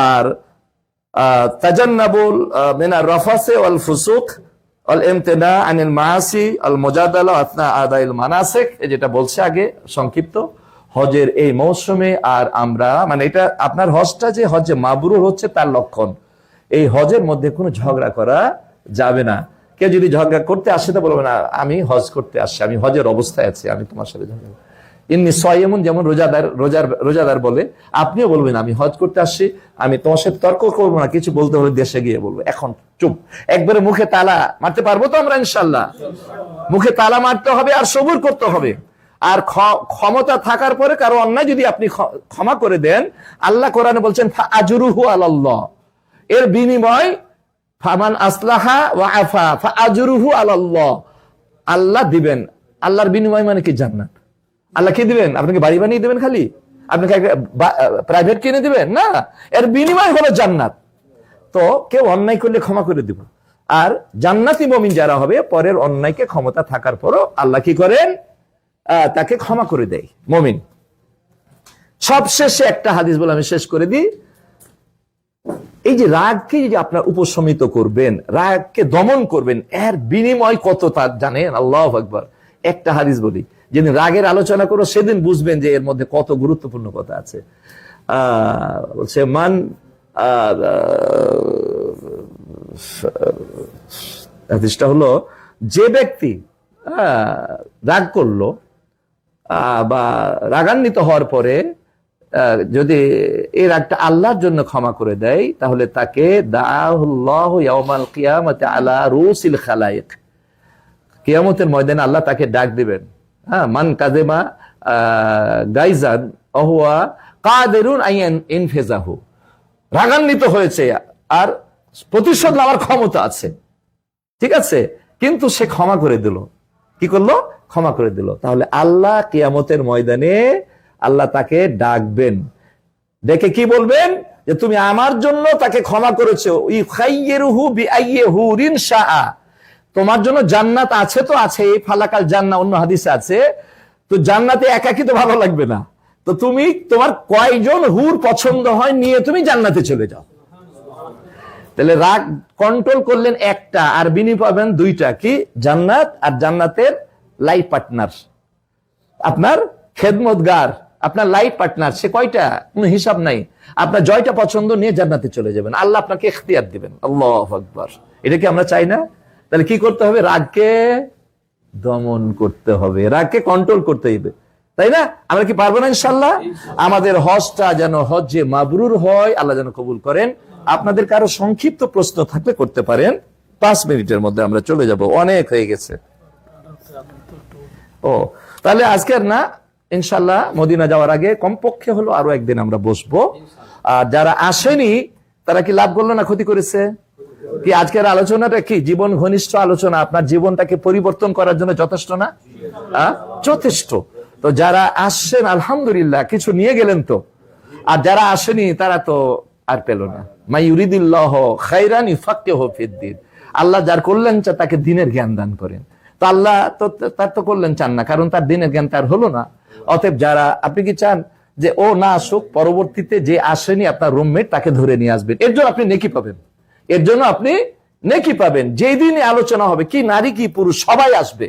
আর তাজান্নাবুল মিনার রাফাসে ওয়াল ফুসুক ওয়াল ইমতিনা আনিল মাআসি আল মুজাদালা আতনা আদাইল মানাসিক, যেটা বলছে আগে সংক্ষিপ্ত, হজের এই মৌসুমে আর আমরা মানে এটা আপনার হজটা যে হজে মাবরুর হচ্ছে তার লক্ষণ। এই হজের মধ্যে কোনো ঝগড়া করা যাবে না। কেউ যদি ঝগড়া করতে আসে তো বলবে না আমি হজ করতে আসছি, আমি হজের অবস্থায় আছি, আমি তোমার সাথে ঝগড়া। ইন্নী সাইমুন, যেমন রোজাদার বলে, আপনিও বলবেন আমি হজ করতে আসছি, আমি তোমার সাথে তর্ক করবো না, কিছু বলতে হলে দেশে গিয়ে বলবো, এখন চুপ। একবারে মুখে তালা মারতে পারবো তো আমরা ইনশাল্লাহ? মুখে তালা মারতে হবে আর সবুর করতে হবে। আর ক্ষমতা থাকার পরে কারো অন্যায় যদি আপনি ক্ষমা করে দেন, আল্লাহ কোরআনে বলছেন ফাআজরুহু আলাল্লাহ, এর বিনিময় ফামান আসলাহা ওয়া আফা ফাআজরুহু আলাল্লাহ, আল্লাহ দিবেন। আল্লাহর বিনিময় মানে কি? জান্নাত। আল্লাহ কি দিবেন? আপনাকে বাড়ি বানিয়ে দিবেন খালি? আপনাকে প্রাইভেট কিনে দিবেন? না, এর বিনিময় হলো জান্নাত। তো কেউ অন্যায় করলে ক্ষমা করে দিব। আর জান্নাতি মুমিন যারা হবে, পরের অন্যায়কে ক্ষমতা থাকার পরও আল্লাহ কি করেন? তাকে ক্ষমা করে দেয় মুমিন। সবশেষে একটা হাদিস বলে আমি শেষ করে দিই। এই যে রাগকে যদি আপনার উপশমিত করবেন, রাগকে দমন করবেন, এর বিনিময় কত তা জানেন? আল্লাহু আকবার। একটা হাদিস বলি, যেদিন রাগের আলোচনা করো সেদিন বুঝবেন যে এর মধ্যে কত গুরুত্বপূর্ণ কথা আছে। বলছে মান হাদিসটা হলো, যে ব্যক্তি রাগ করলো বা রাগান্বিত হওয়ার পরে যদি এই রাগটা আল্লাহর জন্য ক্ষমা করে দেয়, তাহলে তাকে দাআহুল্লাহু ইয়াউমাল কিয়ামাতি আলা রুসিল খালায়েক, কিয়ামতের ময়দানে আল্লাহ তাকে ডাক দিবেন। মান কাযেমা গাইজান ওয়া কাদিরুন আইন ইনফিজাহু, রাগান্বিত হয়েছে আর প্রতিশোধ নেওয়ার ক্ষমতা আছে, ঠিক আছে, কিন্তু সে ক্ষমা করে দিল। কি করলো? ক্ষমা করে দিল। তাহলে আল্লাহ কিয়ামতের ময়দানে আল্লাহ তাকে ডাকবেন, ডেকে কি বলবেন? যে তুমি আমার জন্য তাকে ক্ষমা করেছো। ইখাইয়িরুহু বিআইয়িহুরিন শাআ, তোমার জন্য জান্নাত আছে তো আছে, এই ফালাকাল জান্নাহ অন্য হাদিসে আছে। তো জান্নাতে একাকি তো ভালো লাগবে না, তো তুমি তোমার কয়জন হুর পছন্দ হয় নিয়ে তুমি জান্নাতে চলে যাও। তাহলে রাগ কন্ট্রোল করলেন একটা, আর বিনি পাবেন দুইটা, কি? জান্নাত আর জান্নাতের লাইফ পার্টনার, আপনার খেদমতগার, আপনার লাইফ পার্টনার। সে কয়টা? কোনো হিসাব নাই। আপনার জয়টা পছন্দ নিয়ে জান্নাতে চলে যাবেন, আল্লাহ আপনাকে ইখতিয়ার দিবেন। আল্লাহু আকবার। এটা কি আমরা চাই না? তাহলে কি করতে হবে? রাগকে দমন করতে হবে, রাগকে কন্ট্রোল করতে হবে, তাই না? আমরা কি পারবো না ইনশাল্লাহ? আমাদের হজটা যেন হজ্জে মাবরুর হয়, আল্লাহ যেন কবুল করেন। আপনাদের কারো সংক্ষিপ্ত প্রশ্ন থাকলে করতে পারেন, 5 মিনিটের মধ্যে আমরা চলে যাব, অনেক হয়ে গেছে। ও তাহলে আজকের না, ইনশাল্লাহ মদিনা যাওয়ার আগে কমপক্ষে হলো আরো একদিন আমরা বসবো। আর যারা আসেনি তারা কি লাভ করলো না ক্ষতি করেছে? কি আজকের আলোচনাটা কি জীবন ঘনিষ্ঠ আলোচনা? আপনার জীবনটাকে পরিবর্তন করার জন্য যথেষ্ট না? যথেষ্ট। তো যারা আসছেন আলহামদুলিল্লাহ, কিছু নিয়ে গেলেন তো। আর যারা আসেনি তারা তো আর পেল না। মাই ইউরিদিল্লাহু খাইরান ইউফাক্কিহু ফিদ্দিন, আল্লাহ যার কল্যাণ চান তাকে দ্বীনের জ্ঞান দান করেন। তো আল্লাহ তো তার তো কল্যাণ চান না, কারণ তার দ্বীনের জ্ঞান তার হলো না। অতএব যারা, আপনি কি চান যে ও না আসুক, পরবর্তীতে যে আসেনি আপনার রুমমেট তাকে ধরে নিয়ে আসবেন, এর জন্য আপনি নেকি পাবেন, এর জন্য আপনি নেকি পাবেন। যেই দিনে আলোচনা হবে, কি নারী কি পুরুষ সবাই আসবে,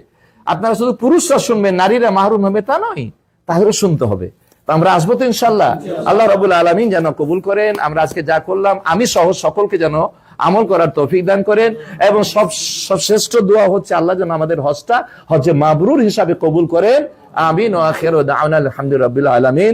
আপনারা শুধু পুরুষরা শুনবেন, নারীরা মাহরুম হবে তা নয়, তাহলে শুনতে হবে। তো আমরা আসবো তো ইনশাল্লাহ। আল্লাহ রাব্বুল আলামিন যেন কবুল করেন। আমরা আজকে যা করলাম আমি সহ সকলকে যেন আমল করার তৌফিক দান করেন। এবং সবশ্রেষ্ঠ দোয়া হচ্ছে আল্লাহ যেন আমাদের হজটা হজে মাবরুর হিসাবে কবুল করেন। আমিন। ওয়া আখিরু দাওয়ানা আলহামদুলিল্লাহি রাব্বিল আলামিন।